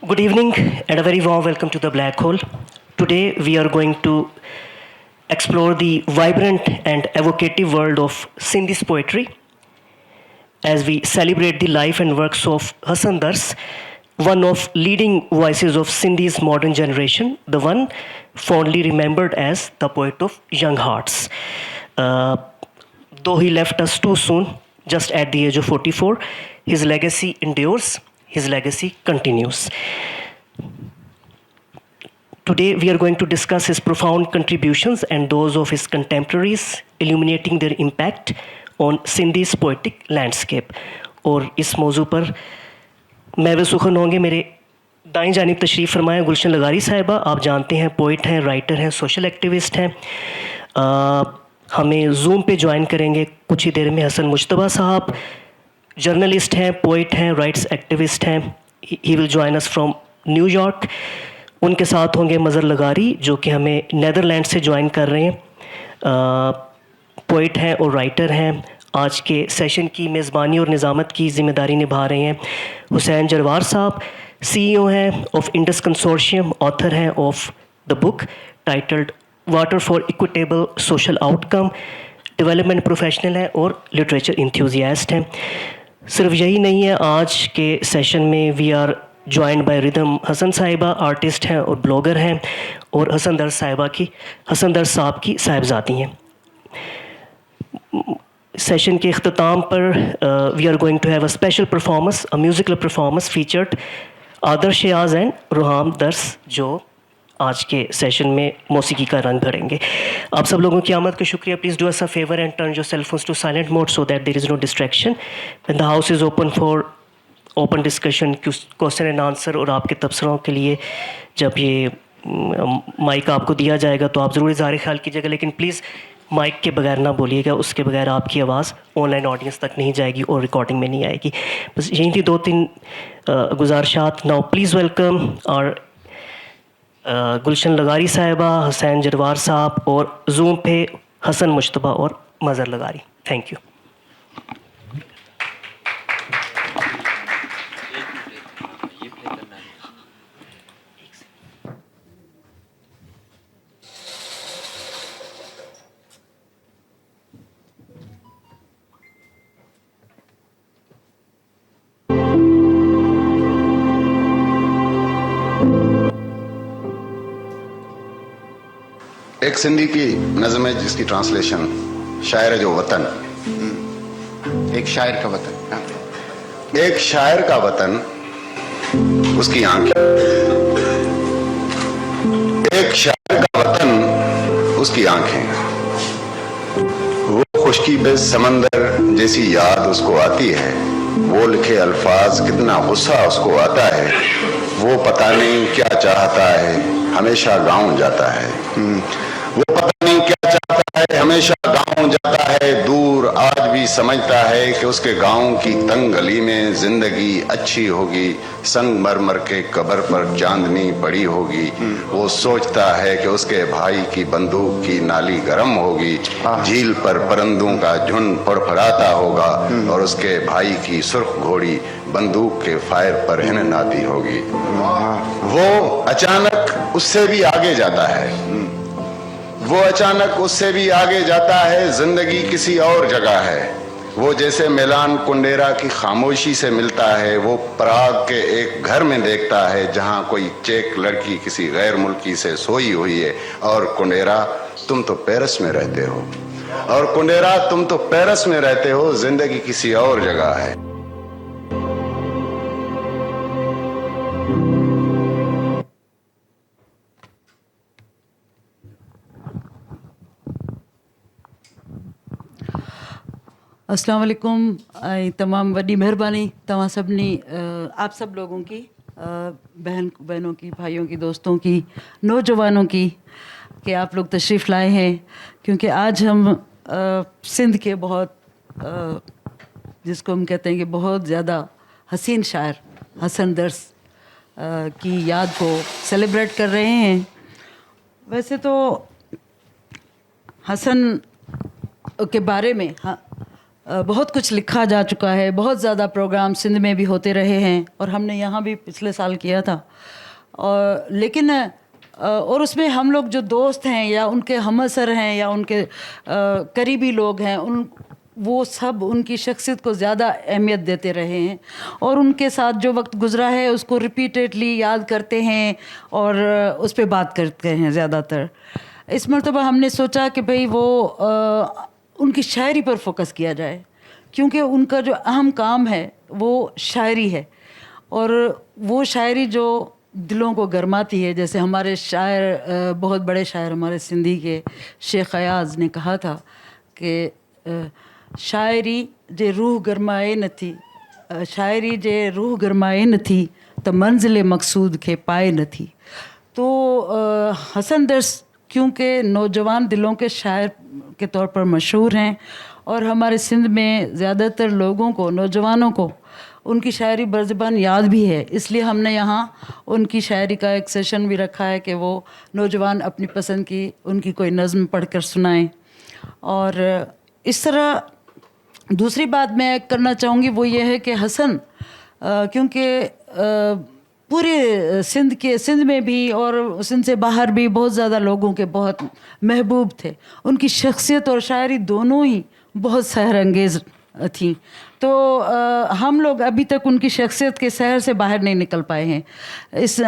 Good evening and a very warm welcome to the Black Hole. Today we are going to explore the vibrant and evocative world of Sindhi's poetry as we celebrate the life and works of Hassan Dars, one of leading voices of Sindhi's modern generation, the one fondly remembered as the poet of young hearts. Uh, though he left us too soon, just at the age of 44, his legacy endures, his legacy continues. Today, we are going to discuss his profound contributions and those of his contemporaries, illuminating their impact on Sindhi's poetic landscape. और इस मौजू पर महव सुखन होंगे मेरे दाईं जानिब तशरीफ़ फरमाएं गुलशन लगारी साहिबा। आप जानते हैं पोइट हैं, राइटर हैं, सोशल एक्टिविस्ट हैं। हमें जूम पे ज्वाइन करेंगे कुछ ही देर में हसन मुश्तबा साहब, जर्नलिस्ट हैं, पोइट हैं, राइट्स एक्टिविस्ट हैं। He will join us from New York. उनके साथ होंगे मज़र लगारी जो कि हमें नीदरलैंड से ज्वाइन कर रहे हैं, पोइट हैं और राइटर हैं। आज के सेशन की मेज़बानी और निज़ामत की ज़िम्मेदारी निभा रहे हैं हुसैन जरवार साहब, CEO हैं ऑफ इंडस कंसोर्शियम, ऑथर हैं of the book titled water for equitable social outcome, development professional हैं और लिटरेचर इंथ्यूजियास्ट हैं। सिर्फ यही नहीं है, आज के सेशन में we are joined by Ridham Hasan Sahiba, artist हैं और ब्लॉगर हैं, और हसन दर्स साहब की साहिबजादी हैं। सेशन के अख्ताम पर we are going to have a special performance, a musical performance featured Adarsh Yaj and रुहाम दर्स, जो आज के सेशन में मौसीकी का रंग भरेंगे। आप सब लोगों की आमद का शुक्रिया। Please do us a favour and turn your cell phones to silent mode so that there is no distraction. When the house is open for open discussion, question and answer और आपके तबसरों के लिए जब ये माइक आपको दिया जाएगा तो आप ज़रूर इज़हार ख्याल कीजिएगा, लेकिन प्लीज़ माइक के बगैर ना बोलिएगा, उसके बगैर आपकी आवाज़ ऑनलाइन ऑडियंस तक नहीं जाएगी और रिकॉर्डिंग में नहीं आएगी। बस यही थी दो तीन गुजारिशात। नाउ प्लीज़ वेलकम और गुलशन लगारी साहिबा, हुसैन जरवार साहब और जूम पे हसन मुश्तबा और मज़र लगारी। Thank you. एक सिंधी की नज़म है जिसकी ट्रांसलेशन शायर है जो वतन। एक शायर का वतन, एक शायर का वतन उसकी आंखें, एक शायर का वतन उसकी आंखें, वो खुशकी बे समंदर जैसी याद उसको आती है, वो लिखे अल्फाज कितना गुस्सा उसको आता है, वो पता नहीं क्या चाहता है हमेशा गाँव जाता है, वो पता नहीं क्या चाहता है हमेशा गाँव जाता है, दूर आज भी समझता है कि उसके गाँव की तंग गली में जिंदगी अच्छी होगी, संगमरमर के कब्र पर चांदनी पड़ी होगी, वो सोचता है कि उसके भाई की बंदूक की नाली गर्म होगी, झील पर परिंदों का झुंड फड़फड़ाता होगा और उसके भाई की सुर्ख घोड़ी बंदूक के फायर पर हिननाती होगी। वो अचानक उससे भी आगे जाता है, वो अचानक उससे भी आगे जाता है, जिंदगी किसी और जगह है, वो जैसे मिलान कुंडेरा की खामोशी से मिलता है, वो पराग के एक घर में देखता है जहां कोई चेक लड़की किसी गैर मुल्की से सोई हुई है, और कुंडेरा तुम तो पेरिस में रहते हो, और कुंडेरा तुम तो पेरिस में रहते हो, जिंदगी किसी और जगह है। अस्सलाम वालेकुम। तमाम वॾी महिरबानी तव्हां सभिनी आप सब लोगों की, बहनों की, भाइयों की, दोस्तों की, नौजवानों की, कि आप लोग तशरीफ़ लाए हैं, क्योंकि आज हम सिंध के बहुत जिसको हम कहते हैं कि बहुत ज़्यादा हसीन शायर हसन दर्स की याद को सेलिब्रेट कर रहे हैं। वैसे तो हसन के बारे में बहुत कुछ लिखा जा चुका है, बहुत ज़्यादा प्रोग्राम सिंध में भी होते रहे हैं और हमने यहाँ भी पिछले साल किया था। और लेकिन और उसमें हम लोग जो दोस्त हैं या उनके हमअसर हैं या उनके करीबी लोग हैं, वो सब उनकी शख्सियत को ज़्यादा अहमियत देते रहे हैं और उनके साथ जो वक्त गुज़रा है उसको रिपीटेडली याद करते हैं और उस पर बात करते हैं ज़्यादातर। इस मरतबा हमने सोचा कि भाई वो उनकी शायरी पर फोकस किया जाए, क्योंकि उनका जो अहम काम है वो शायरी है और वो शायरी जो दिलों को गरमाती है। जैसे हमारे शायर, बहुत बड़े शायर हमारे सिंधी के शेख अयाज़ ने कहा था कि शायरी जे रूह गरमाए न थी, शायरी जे रूह गरमाए न थी त मंजिल मकसूद के पाए न थी। तो हसन दर्स क्योंकि नौजवान दिलों के शायर के तौर पर मशहूर हैं और हमारे सिंध में ज़्यादातर लोगों को, नौजवानों को उनकी शायरी बरज़बान याद भी है, इसलिए हमने यहाँ उनकी शायरी का एक सेशन भी रखा है कि वो नौजवान अपनी पसंद की उनकी कोई नज़्म पढ़कर सुनाएं। और इस तरह दूसरी बात मैं करना चाहूँगी वो ये है कि हसन क्योंकि पूरे सिंध में भी और सिंध से बाहर भी बहुत ज़्यादा लोगों के बहुत महबूब थे। उनकी शख्सियत और शायरी दोनों ही बहुत सहर अंगेज़ थी। तो हम लोग अभी तक उनकी शख्सियत के सहर से बाहर नहीं निकल पाए हैं।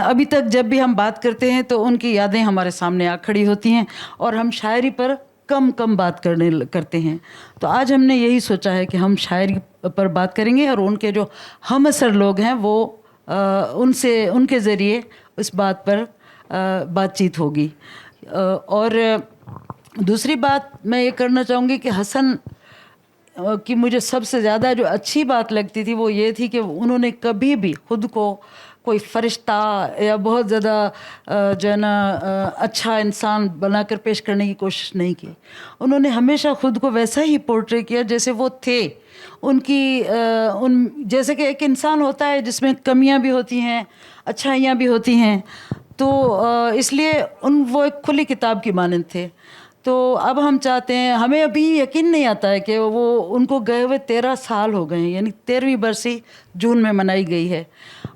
अभी तक जब भी हम बात करते हैं तो उनकी यादें हमारे सामने आ खड़ी होती हैं और हम शायरी पर कम बात करते हैं। तो आज हमने यही सोचा है कि हम शायरी पर बात करेंगे और उनके जो हमअसर लोग हैं वो उनके ज़रिए इस बात पर बातचीत होगी। और दूसरी बात मैं ये करना चाहूँगी कि हसन कि मुझे सबसे ज़्यादा जो अच्छी बात लगती थी वो ये थी कि उन्होंने कभी भी खुद को कोई फरिश्ता या बहुत ज़्यादा जो है ना अच्छा इंसान बनाकर पेश करने की कोशिश नहीं की। उन्होंने हमेशा खुद को वैसा ही पोर्ट्रे किया जैसे वो थे। जैसे कि एक इंसान होता है जिसमें कमियां भी होती हैं, अच्छाइयाँ भी होती हैं, तो इसलिए वो एक खुली किताब की मानंद थे। तो अब हम चाहते हैं, हमें अभी यकीन नहीं आता है कि वो उनको गए हुए 13 साल हो गए हैं, यानी 13वीं बरसी जून में मनाई गई है।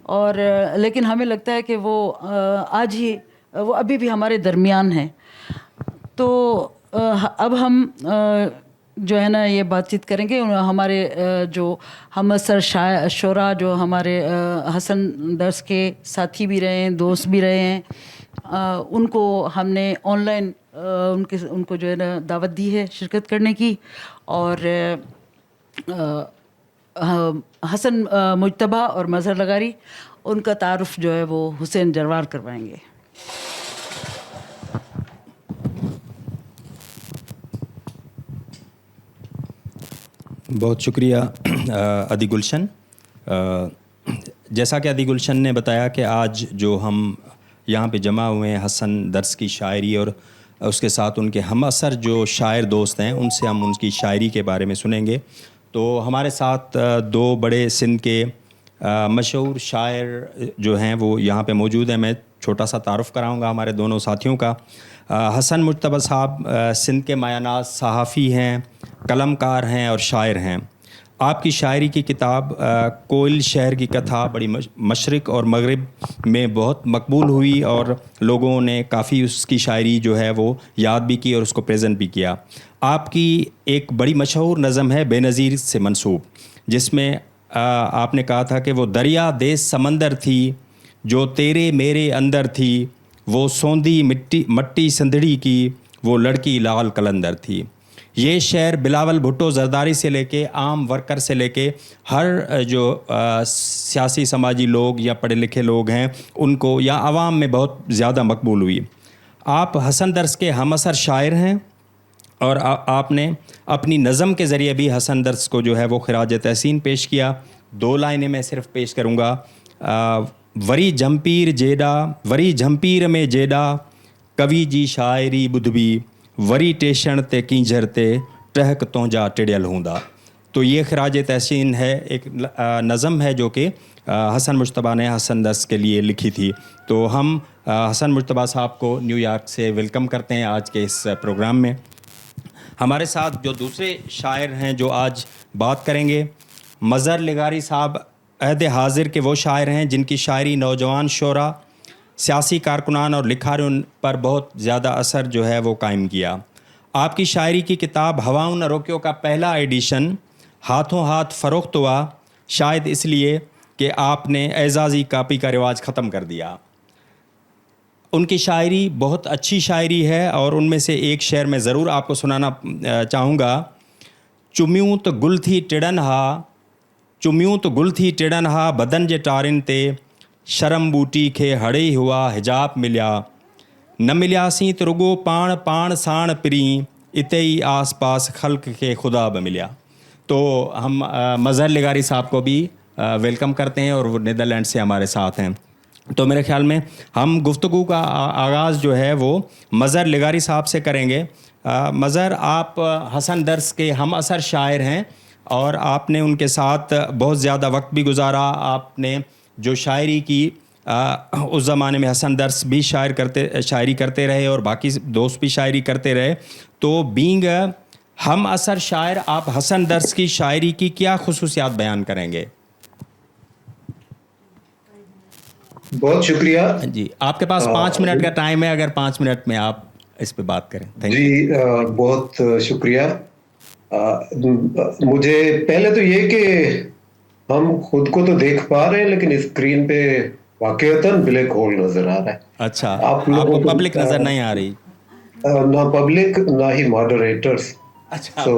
और लेकिन हमें लगता है कि वो आज ही वो अभी भी हमारे दरमियान हैं। तो अब हम जो है ना ये बातचीत करेंगे हमारे जो हमअसर शोरा जो हमारे हसन दर्स के साथी भी रहे हैं, दोस्त भी रहे हैं, उनको हमने ऑनलाइन उनको जो है ना दावत दी है शिरकत करने की। और हसन मुजतबा और मज़हर लगारी, उनका तारुफ जो है वो हुसैन जरवार करवाएंगे। बहुत शुक्रिया अदी गुलशन। जैसा कि अदी गुलशन ने बताया कि आज जो हम यहाँ पे जमा हुए हैं हसन दर्स की शायरी और उसके साथ उनके हमअसर जो शायर दोस्त हैं उनसे हम उनकी शायरी के बारे में सुनेंगे। तो हमारे साथ दो बड़े सिंध के मशहूर शायर जो हैं वो यहाँ पे मौजूद हैं। मैं छोटा सा तारुफ़ कराऊँगा हमारे दोनों साथियों का। हसन मुजतबा साहब सिंध के मायानाज़ सहाफ़ी हैं, कलमकार हैं और शायर हैं। आपकी शायरी की किताब कोयल शहर की कथा बड़ी मशरिक़ और मगरिब में बहुत मकबूल हुई और लोगों ने काफ़ी उसकी शायरी जो है वो याद भी की और उसको प्रेजेंट भी किया। आपकी एक बड़ी मशहूर नज़म है बेनज़ीर से मंसूब, जिसमें आपने कहा था कि वो दरिया देश समंदर थी जो तेरे मेरे अंदर थी, वो सौंधी मट्टी संदड़ी की वो लड़की लाल कलंदर थी। ये शेर बिलावल भुट्टो जरदारी से लेके आम वर्कर से लेके हर जो सियासी समाजी लोग या पढ़े लिखे लोग हैं उनको या आवाम में बहुत ज़्यादा मकबूल हुई। आप हसन दर्स के हमअसर शायर हैं और आपने अपनी नज़म के ज़रिए भी हसन दर्स को जो है वो खिराज तहसीन पेश किया। 2 लाइनें मैं सिर्फ पेश करूँगा। वरी झंपीर में जेडा कवि जी शायरी बुधबी, वरी टेशण ते कींझर ते टहक तोंजा टिड़ियल हूंदा। तो ये खिराज तहसीन है, एक नज़म है जो कि हसन मुजतबा ने हसन दर्स के लिए लिखी थी। तो हम हसन मुजतबा साहब को न्यूयॉर्क से वेलकम करते हैं आज के इस प्रोग्राम में। हमारे साथ जो दूसरे शायर हैं जो आज बात करेंगे, मज़हर लिगारी साहब अहद हाजिर के वो शायर हैं जिनकी शायरी नौजवान शोरा, सियासी कारकुनान और लिखारों पर बहुत ज़्यादा असर जो है वो कायम किया। आपकी शायरी की किताब हवाओं न रोकियो का पहला एडिशन हाथों हाथ फ़रोख्त हुआ, शायद इसलिए कि आपने एजाज़ी कापी का रिवाज ख़त्म कर दिया। उनकी शायरी बहुत अच्छी शायरी है और उनमें से एक शेर मैं ज़रूर आपको सुनाना चाहूँगा। चुम्यूं तो गुल थी टिड़न हा, चुम्यूं तो गुल थी टिड़न हा, बदन जे टारिन ते शर्म बूटी खे हड़े हुआ हिजाब मिलिया, न मिलियासीं तो रुगो पाण पाण साण पिरी, इते ही आस पास खल्क के खुदा ब मिलिया। तो हम मज़हर लिगारी साहब को भी वेलकम करते हैं और वो नीदरलैंड से हमारे साथ हैं। तो मेरे ख्याल में हम गुफ्तगू का आगाज़ जो है वो मज़हर लिगारी साहब से करेंगे। मज़हर, आप हसन दर्स के हम असर शायर हैं और आपने उनके साथ बहुत ज़्यादा वक्त भी गुजारा। आपने जो शायरी की उस ज़माने में हसन दर्स भी शायरी करते रहे और बाकी दोस्त भी शायरी करते रहे। तो बीइंग हम असर शायर, आप हसन दर्स की शायरी की क्या खुसूसियात बयान करेंगे? बहुत शुक्रिया जी, आपके पास 5 मिनट का टाइम है, अगर 5 मिनट में आप इस पे बात करें। थैंक यू जी। बहुत शुक्रिया। मुझे पहले तो ये कि हम खुद को तो देख पा रहे हैं लेकिन स्क्रीन पे वाकईतन ब्लैक होल नजर आ रहा है। अच्छा, आप लोगों आपको को पब्लिक नज़र नहीं आ रही? ना पब्लिक ना ही मॉडरेटर्स। अच्छा। तो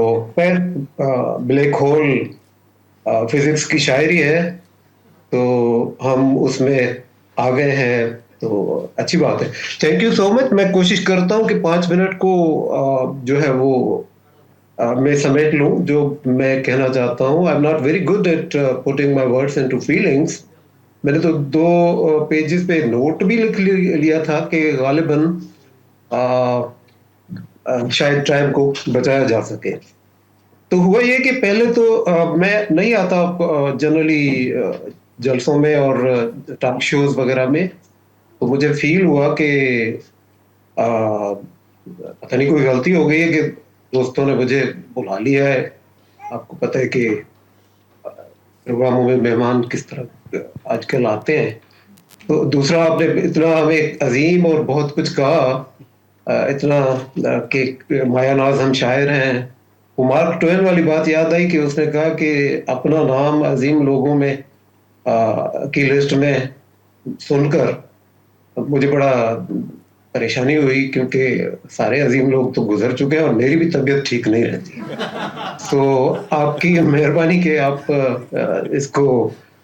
ब्लैक होल फिजिक्स की शायरी है तो हम उसमें आ गए हैं, तो अच्छी बात है। Thank you so much. मैं कोशिश करता हूँ कि 5 मिनट को जो है वो मैं समेट लूँ जो मैं कहना चाहता हूँ। I am not very good at putting my words into feelings. मैंने तो 2 पेजेस पे नोट भी लिख लिया था कि गालिबन शायद टाइम को बचाया जा सके। तो हुआ ये कि पहले तो मैं नहीं आता जनरली जलसों में और टॉक शोज वगैरह में, तो मुझे फील हुआ कि पता नहीं कोई गलती हो गई है कि दोस्तों ने मुझे बुला लिया है। आपको पता है कि प्रोग्रामों में मेहमान किस तरह आजकल आते हैं। तो दूसरा, आपने इतना हमें अजीम और बहुत कुछ कहा, इतना कि माया नाज हम शायर हैं। वो मार्क ट्वेन वाली बात याद आई कि उसने कहा कि अपना नाम अजीम लोगों में की लिस्ट में सुनकर मुझे बड़ा परेशानी हुई, क्योंकि सारे अजीम लोग तो गुजर चुके हैं और मेरी भी तबीयत ठीक नहीं रहती। तो आपकी मेहरबानी कि आप इसको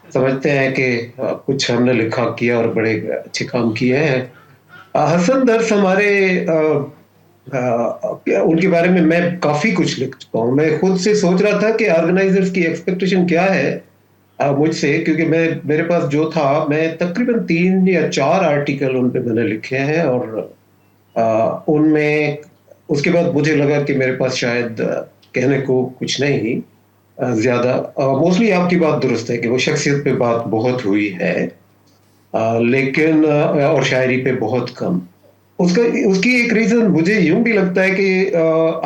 समझते हैं कि कुछ हमने लिखा किया और बड़े अच्छे काम किए हैं। हसन दर्स हमारे उनके बारे में मैं काफी कुछ लिख चुका हूँ। मैं खुद से सोच रहा था कि ऑर्गेनाइजर्स की एक्सपेक्टेशन क्या है मुझसे, क्योंकि मेरे पास जो था, मैं तकरीबन 3 या 4 आर्टिकल उन पे मैंने लिखे हैं और उनमें उसके बाद मुझे लगा कि मेरे पास शायद कहने को कुछ नहीं ज्यादा। मोस्टली आपकी बात दुरुस्त है कि वो शख्सियत पे बात बहुत हुई है, लेकिन और शायरी पे बहुत कम। उसकी एक रीजन मुझे यूं भी लगता है कि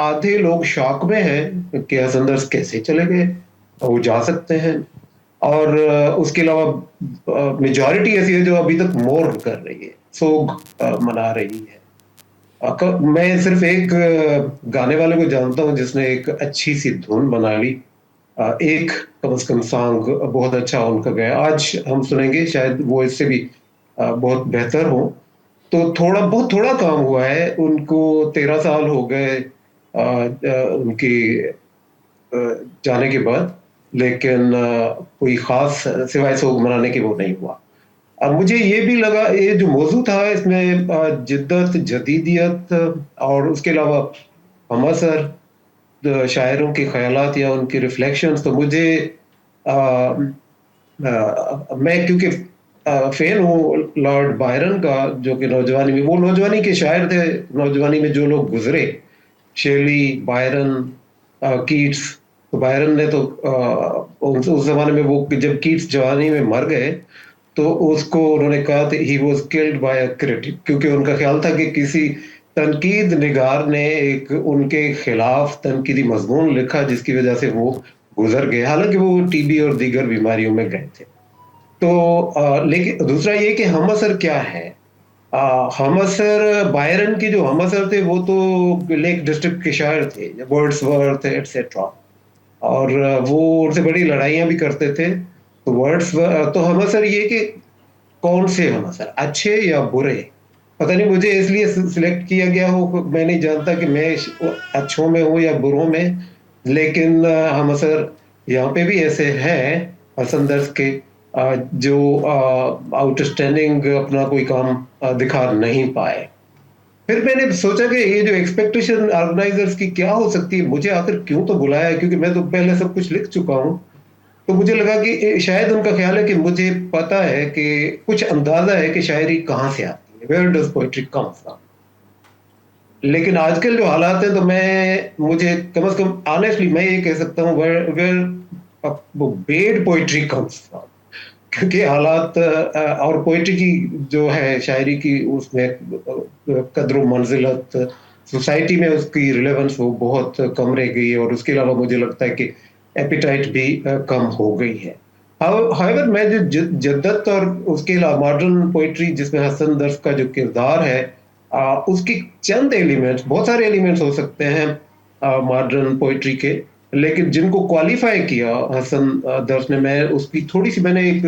आधे लोग शॉक में हैं कि हसन दर्स कैसे चले गए, वो जा सकते हैं, और उसके अलावा मेजॉरिटी ऐसी है जो अभी तक मोर्न कर रही है, सोग मना रही है। मैं सिर्फ एक गाने वाले को जानता हूँ जिसने एक अच्छी सी धुन बना ली, एक कम से कम सॉन्ग बहुत अच्छा उनका गया। आज हम सुनेंगे, शायद वो इससे भी बहुत बेहतर हो। तो थोड़ा काम हुआ है। उनको 13 साल हो गए उनकी जाने के बाद, लेकिन कोई खास सिवाय सोग मनाने के वो नहीं हुआ। अब मुझे ये भी लगा, ये जो मौजू था इसमें जिद्दत, जदीदियत और उसके अलावा हम असर शायरों के ख्यालात या उनके रिफ्लेक्शंस, तो मुझे मैं क्योंकि फैन हूँ लॉर्ड बायरन का, जो कि नौजवानी में, वो नौजवानी के शायर थे, नौजवानी में जो लोग गुजरे, शेली, बायरन, कीट्स। तो बायरन ने तो उस जमाने में, वो जब कीट्स जवानी में मर गए तो उसको उन्होंने कहा था he was killed by a critic, क्योंकि उनका ख्याल था कि किसी तनकीद निगार ने एक उनके खिलाफ तनकीदी मजमून लिखा जिसकी वजह से वो गुजर गए, हालांकि वो टीबी और दीगर बीमारियों में गए थे। तो लेकिन दूसरा ये कि हम असर क्या है। हम असर, बायरन के जो हम असर थे वो तो लेक डिस्ट्रिक्ट के शायर थे, वर्ड्सवर्थ एटसेट्रा, और वो उनसे बड़ी लड़ाइयाँ भी करते थे। तो तो हम असर ये कि कौन से हम असर, अच्छे या बुरे, पता नहीं मुझे इसलिए सिलेक्ट किया गया हो, मैं नहीं जानता कि मैं अच्छों में हूँ या बुरों में, लेकिन हम असर यहाँ पे भी ऐसे हैं हसन दर्स के जो आउटस्टैंडिंग अपना कोई काम दिखा नहीं पाए। फिर मैंने सोचा कि ये जो एक्सपेक्टेशन ऑर्गेनाइजर्स की क्या हो सकती है, मुझे आखिर क्यों तो बुलाया है, क्योंकि मैं तो पहले सब कुछ लिख चुका हूँ। तो मुझे लगा कि शायद उनका ख्याल है कि मुझे पता है कि कुछ अंदाजा है कि शायरी कहाँ से आती है, where does poetry come from. लेकिन आजकल जो हालात है, तो मुझे कम से कम ऑनेस्टली मैं ये कह सकता हूँ वेयर वो बेड पोएट्री कम्स फ्रॉम, क्योंकि हालात और पोइट्री की जो है शायरी की उसमें कद्र मंजिलत सोसाइटी में उसकी रिलेवेंस वो बहुत कम रह गई है, और उसके अलावा मुझे लगता है कि एपिटाइट भी कम हो गई है। हाउएवर मैं जो जद्दत और उसके अलावा मॉडर्न पोइट्री जिसमें हसन दर्स का जो किरदार है उसकी चंद एलिमेंट्स, बहुत सारे एलिमेंट्स हो सकते हैं मॉडर्न पोइट्री के, लेकिन जिनको क्वालिफाई किया हसन दर्स ने, मैं उसकी थोड़ी सी मैंने एक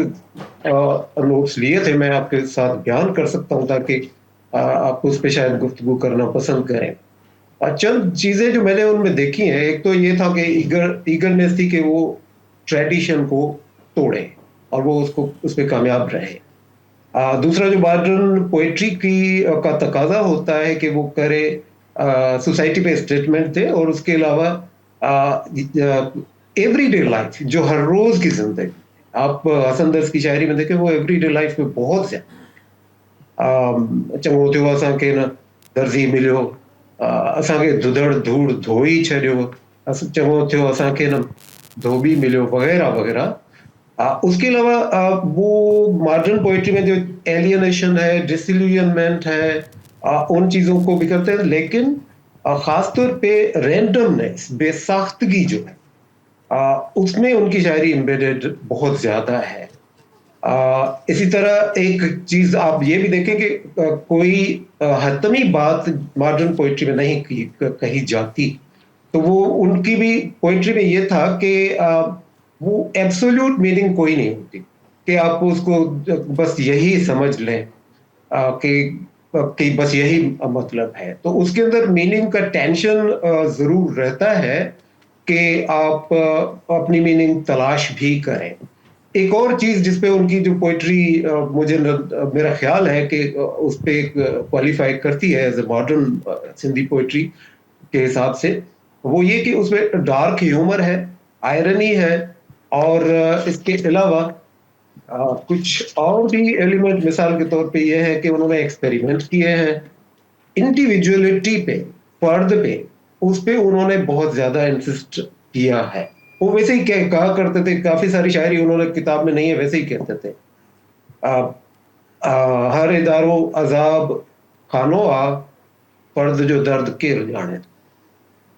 नोट्स लिए थे, मैं आपके साथ बयान कर सकता हूँ ताकि आप उस पर शायद गुफ्तगू करना पसंद करें। चंद चीजें जो मैंने उनमें देखी हैं, एक तो ये था कि ईगरनेस थी कि वो ट्रेडिशन को तोड़े और वो उसको उस पर कामयाब रहे। दूसरा जो मॉडर्न पोइट्री की का तकाजा होता है कि वो करे सोसाइटी पे स्टेटमेंट दे, और उसके अलावा एवरीडे लाइफ जो हर रोज की जिंदगी, आप हसन दर्स की शायरी में देखें वो एवरीडे लाइफ में बहुत ज्यादा चङो थियो असांखे न दर्जी मिलियो, असांखे दुधड़ धूड़ धोई छॾियो, चङो थियो असांखे न धोबी मिलियो, वगैरह वगैरह। उसके अलावा वो मॉडर्न पोइट्री में जो एलियनेशन है, डिसिल्यूजनमेंट है, उन चीजों को भी करते हैं, लेकिन खासतौर पे रैंडमनेस, बेसाख्तगी जो है उसमें उनकी शायरी एम्बेडेड बहुत ज्यादा है। इसी तरह एक चीज आप ये भी देखें कि कोई हतमी बात मॉडर्न पोइट्री में नहीं कही जाती, तो वो उनकी भी पोइट्री में ये था कि वो एब्सोल्यूट मीनिंग कोई नहीं होती कि आप उसको बस यही समझ लें कि बस यही मतलब है। तो उसके अंदर मीनिंग का टेंशन जरूर रहता है कि आप अपनी मीनिंग तलाश भी करें। एक और चीज जिसपे उनकी जो पोइट्री मेरा ख्याल है कि उस पे क्वालिफाई करती है as a modern Sindhi poetry के हिसाब से, वो ये कि उसमें डार्क ह्यूमर है, आयरनी है, और इसके अलावा कुछ और भी एलिमेंट, मिसाल के तौर पे ये है कि उन्होंने एक्सपेरिमेंट किए हैं इंडिविजुअलिटी पे, फर्द पे, उस पे उन्होंने बहुत ज्यादा इंसिस्ट किया है। वो वैसे ही कहा करते थे, काफी सारी शायरी उन्होंने किताब में नहीं है वैसे ही कहते थे, हर इदारो अजाब खानो आ, फर्द जो दर्द के जाने।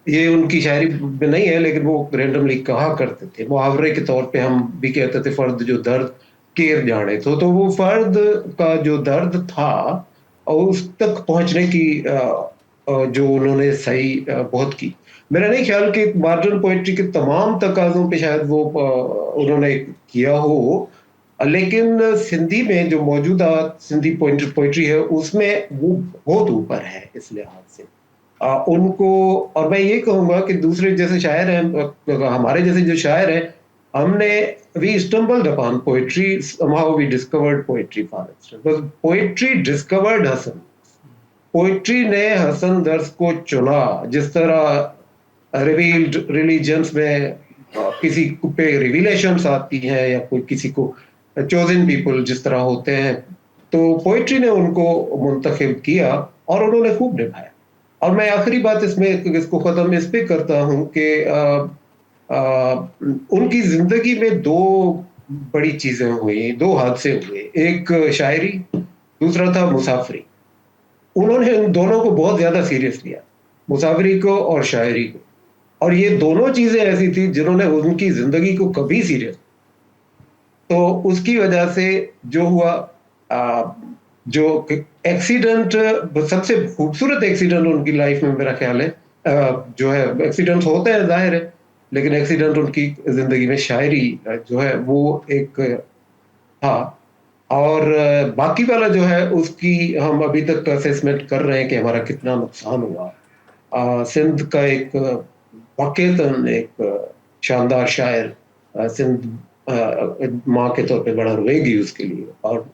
ये उनकी शायरी में नहीं है, लेकिन वो रेंडमली कहा करते थे, मुहावरे के तौर पे हम भी कहते थे फर्द जो दर्द केर जाने। तो वो फर्द का जो दर्द था और उस तक पहुंचने की जो उन्होंने सही बहुत की। मेरा नहीं ख्याल कि मॉडर्न पोइट्री के तमाम तकाजों पे शायद वो उन्होंने किया हो, लेकिन सिंधी में जो मौजूदा सिंधी पोइट्री है उसमें वो बहुत ऊपर है इस लिहाज से उनको। और मैं ये कहूँगा कि दूसरे जैसे शायर हैं, हमारे जैसे जो शायर हैं, हमने we stumbled upon poetry, somehow we discovered poetry for instance, but poetry discovered Hasan. Poetry ने हसन दर्स को चुना, जिस तरह रिवील्ड रिलीजन्स में किसी पे रिविलेशंस आती हैं या कोई किसी को चोजन पीपल जिस तरह होते हैं, तो पोइट्री ने उनको मुंतखब किया और उन्होंने खूब निभाया। और मैं आखिरी बात इसको खत्म इस पे करता हूँ कि उनकी जिंदगी में दो बड़ी चीजें हुई, दो हादसे हुए, एक शायरी, दूसरा था मुसाफरी। उन्होंने उन दोनों को बहुत ज्यादा सीरियस लिया, मुसाफिरी को और शायरी को, और ये दोनों चीजें ऐसी थी जिन्होंने उनकी जिंदगी को कभी सीरियस, तो उसकी वजह से जो हुआ, जो एक्सीडेंट, सबसे खूबसूरत एक्सीडेंट उनकी लाइफ में मेरा ख्याल है, जो है एक्सीडेंट्स होते हैं जाहिर है, लेकिन एक्सीडेंट उनकी जिंदगी में शायरी जो है वो एक था। और बाकी वाला जो है उसकी हम अभी तक असेसमेंट कर रहे हैं कि हमारा कितना नुकसान हुआ। सिंध का एक वाकईतन एक शानदार शायर, सिंध माँ के तौर पे बड़ा रोएगी उसके लिए, और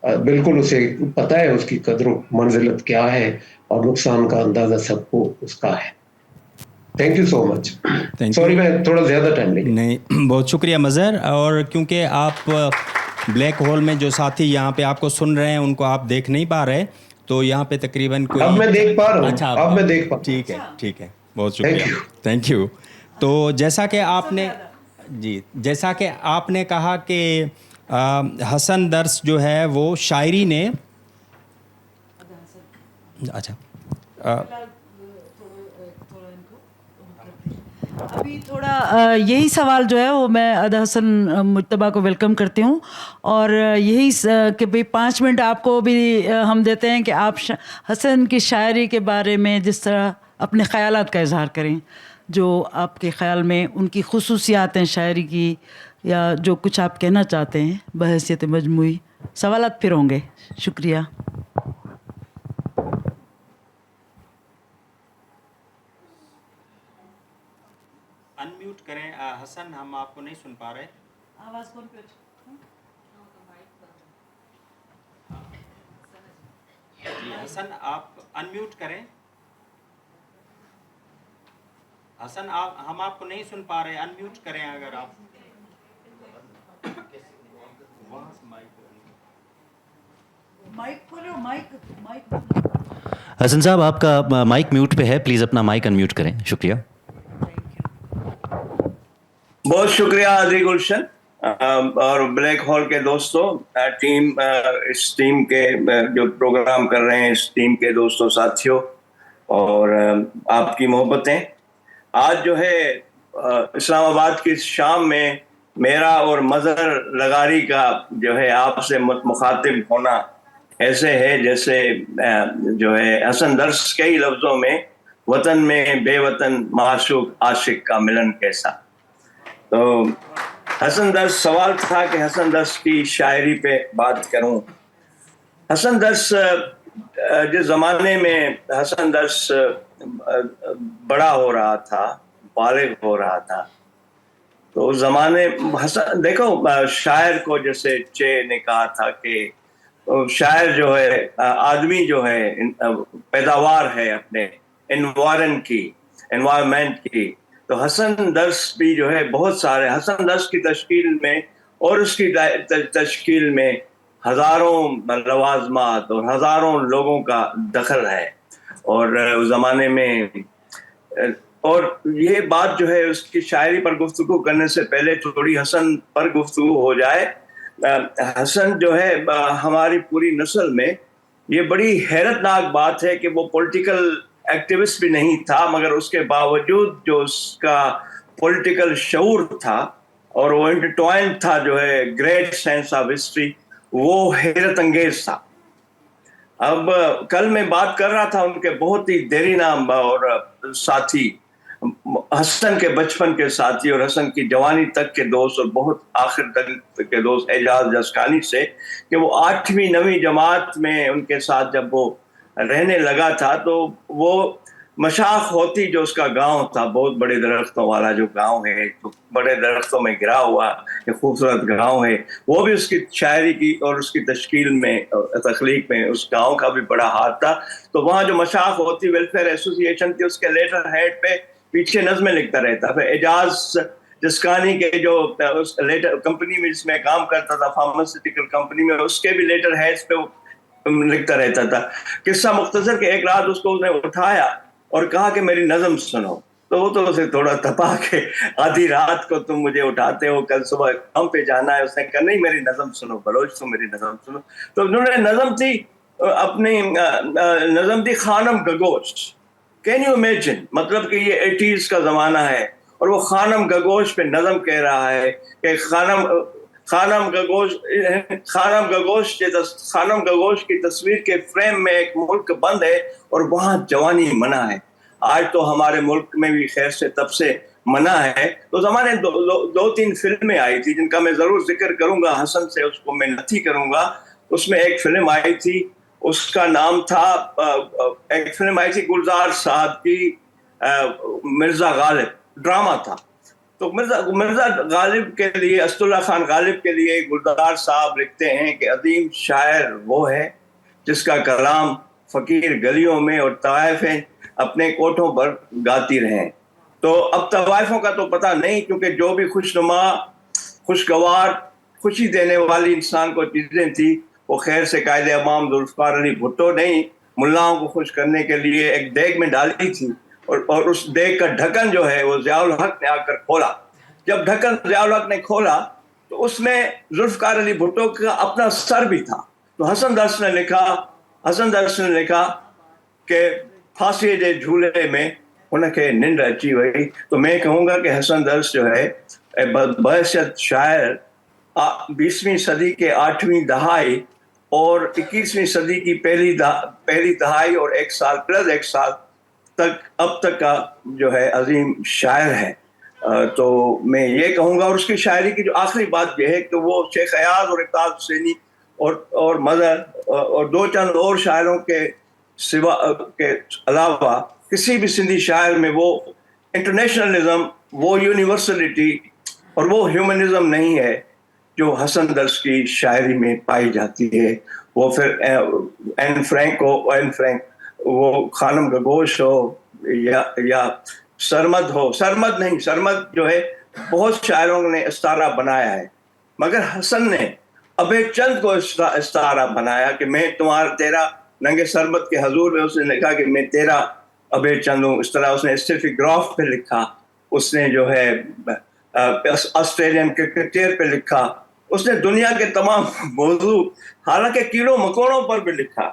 बिल्कुल उसे पता है उसकी कदर मंजिलत क्या है, और नुकसान का अंदाजा सबको उसका है। Thank you so much. Sorry मैं थोड़ा ज़्यादा टाइम ले गया। नहीं, बहुत शुक्रिया मज़हर। और क्योंकि आप ब्लैक होल में जो साथी यहाँ पे आपको सुन रहे हैं उनको आप देख नहीं पा रहे, तो यहाँ पे तकरीबन कोई, अब मैं देख पा रहा हूँ। अच्छा, अब मैं देख पा, ठीक है, ठीक है, बहुत शुक्रिया, थैंक यू। तो जैसा कि आपने, जी, जैसा कि आपने कहा कि हसन दर्स जो है वो शायरी ने, अच्छा, अभी थोड़ा यही सवाल जो है वो मैं अदा हसन मुज्तबा को वेलकम करती हूँ, और यही कि भाई 5 मिनट आपको भी हम देते हैं कि आप हसन की शायरी के बारे में जिस तरह अपने ख़यालात का इजहार करें, जो आपके ख़्याल में उनकी खुसूसियात हैं शायरी की, या जो कुछ आप कहना चाहते हैं बहैसियत मजमूई। सवालात फिर होंगे। शुक्रिया। अनम्यूट करें हसन, हम आपको नहीं सुन पा रहे। आवाज़ कौन पे? जी हसन, आप अनम्यूट करें। हसन, आप, हम आपको नहीं सुन पा रहे, अनम्यूट करें अगर आप। माइक खोलो, माइक। हसन साहब आपका माइक म्यूट पे है, प्लीज़ अपना माइक अनम्यूट करें। शुक्रिया। बहुत शुक्रिया आदि गुलशन और ब्लैक होल के दोस्तों, टीम, इस टीम के जो प्रोग्राम कर रहे हैं, इस टीम के दोस्तों साथियों, और आपकी मोहब्बतें। आज जो है इस्लामाबाद की शाम में मेरा और मज़हर लगारी का जो है आपसे मुखातिब होना ऐसे है जैसे जो है हसन दर्स के ही लफ्ज़ों में, वतन में बेवतन माशूक आशिक का मिलन कैसा। तो हसन दर्स, सवाल था कि हसन दर्स की शायरी पे बात करूं। हसन दर्स, जिस ज़माने में हसन दर्स बड़ा हो रहा था, बालिग हो रहा था, तो उस ज़माने हसन, देखो शायर को जैसे चे ने कहा था कि शायर जो है आदमी जो है पैदावार है अपने एनवायरनमेंट की। तो हसन दर्स भी जो है बहुत सारे, हसन दर्स की तश्कील में और उसकी तश्कील में हज़ारों लवाज़मात और हज़ारों लोगों का दखल है। और उस ज़माने में, और ये बात जो है उसकी शायरी पर गुफ्तगू करने से पहले थोड़ी हसन पर गुफ्तगू हो जाए। हसन जो है हमारी पूरी नस्ल में ये बड़ी हैरतनाक बात है कि वो पॉलिटिकल एक्टिविस्ट भी नहीं था, मगर उसके बावजूद जो उसका पॉलिटिकल शऊर था और वो इंटरट्वाइंड था, जो है ग्रेट सेंस ऑफ हिस्ट्री, वो हैरत अंगेज था। अब कल मैं बात कर रहा था उनके बहुत ही देरीना और साथी, हसन के बचपन के साथी और हसन की जवानी तक के दोस्त और बहुत आखिर तक के दोस्त एजाज जसकानी से, कि वो 8वीं 9वीं जमात में उनके साथ जब वो रहने लगा था, तो वो मशाख होती जो उसका गांव था, बहुत बड़े दरख्तों वाला जो गांव है, तो बड़े दरख्तों में घिरा हुआ ये खूबसूरत गांव है, वो भी उसकी शायरी की और उसकी तश्कील में, तख्लीक में उस गांव का भी बड़ा हाथ था। तो वहाँ जो मशाख होती वेलफेयर एसोसिएशन थी, उसके लेटर हेड पे पीछे नज़में लिखता रहता। फिर एजाज जसकानी के जो उस लेटर कंपनी में जिसमें काम करता था, फार्मास्यूटिकल कंपनी में, उसके भी लेटर हेड्स पे लिखता रहता था। किस्सा मुख्तसर के एक रात उसको उसने उठाया और कहा कि मेरी नज़म सुनो। तो वो तो उसे थोड़ा तपा के, आधी रात को तुम मुझे उठाते हो, कल सुबह काम पे जाना है। उसने कहा नहीं, मेरी नज़म सुनो बलोच, तुम मेरी नज़म सुनो। तो उन्होंने नज़म थी अपनी नज़म थी खानम गगोश। कैन यू इमेजिन, मतलब कि ये 80s का ज़माना है और वो खानम गगोश पे नज़म कह रहा है कि खानम गगोश की तस्वीर के फ्रेम में एक मुल्क बंद है और वहाँ जवानी मना है। आज तो हमारे मुल्क में भी खैर से तब से मना है। तो ज़माने दो तीन फिल्में आई थी जिनका मैं ज़रूर जिक्र करूंगा, हसन से उसको मैं नथी करूंगा। उसमें एक फिल्म आई थी, उसका नाम था, एक फिल्म आई थी गुलजार साहब की, मिर्जा गालिब, ड्रामा था। तो मिर्जा गालिब के लिए, असदुल्ला खान गालिब के लिए गुलजार साहब लिखते हैं कि अजीम शायर वो है जिसका कलाम फकीर गलियों में और तवाइफें अपने कोठों पर गाती रहें। तो अब तवाइफों का तो पता नहीं, क्योंकि जो भी खुशनुमा, खुशगवार, खुशी देने वाली इंसान को चीज़ें थी वो खैर से कायदे अवाम जुल्फ़िकार अली भुट्टो ने मुल्लाओं को खुश करने के लिए एक देग में डाली थी और उस देग का ढक्कन जो है वो ज़ियाउल हक ने आकर खोला। जब ढक्कन ज़ियाउल हक ने खोला तो उसमें जुल्फ़िकार अली भुट्टो का अपना सर भी था। तो हसन दर्स ने लिखा कि फांसी के झूले में उनके निंड अची वही। तो मैं कहूँगा कि हसन दर्स जो है बहसियत शायर 20वीं सदी के 8वीं दहाई और 21वीं सदी की पहली दहाई और एक साल तक अब तक का जो है अजीम शायर है। तो मैं ये कहूँगा, और उसकी शायरी की जो आखिरी बात यह है कि वो शेख अयाज और इक़बाल हुसैनी और मदर और दो चंद और शायरों के सिवा के अलावा किसी भी सिंधी शायर में वो इंटरनेशनलिज्म, वो यूनिवर्सलिटी और वो ह्यूमनिज्म नहीं है जो हसन दर्स की शायरी में पाई जाती है। वो फिर एन फ्रैंक वो खानम गगोश हो या सरमद जो है, बहुत शायरों ने इस्तारा बनाया है, मगर हसन ने अबे चंद को इस्तारा बनाया कि मैं तेरा नंगे सरमद के हजूर में उसने लिखा कि मैं तेरा अबे चंद हूँ। इस तरह उसने स्टेफिग्राफ पे लिखा, उसने जो है ऑस्ट्रेलियन क्रिकेटर पे लिखा, उसने दुनिया के तमाम मौजू, हालांकि कीड़ों मकोड़ों पर भी लिखा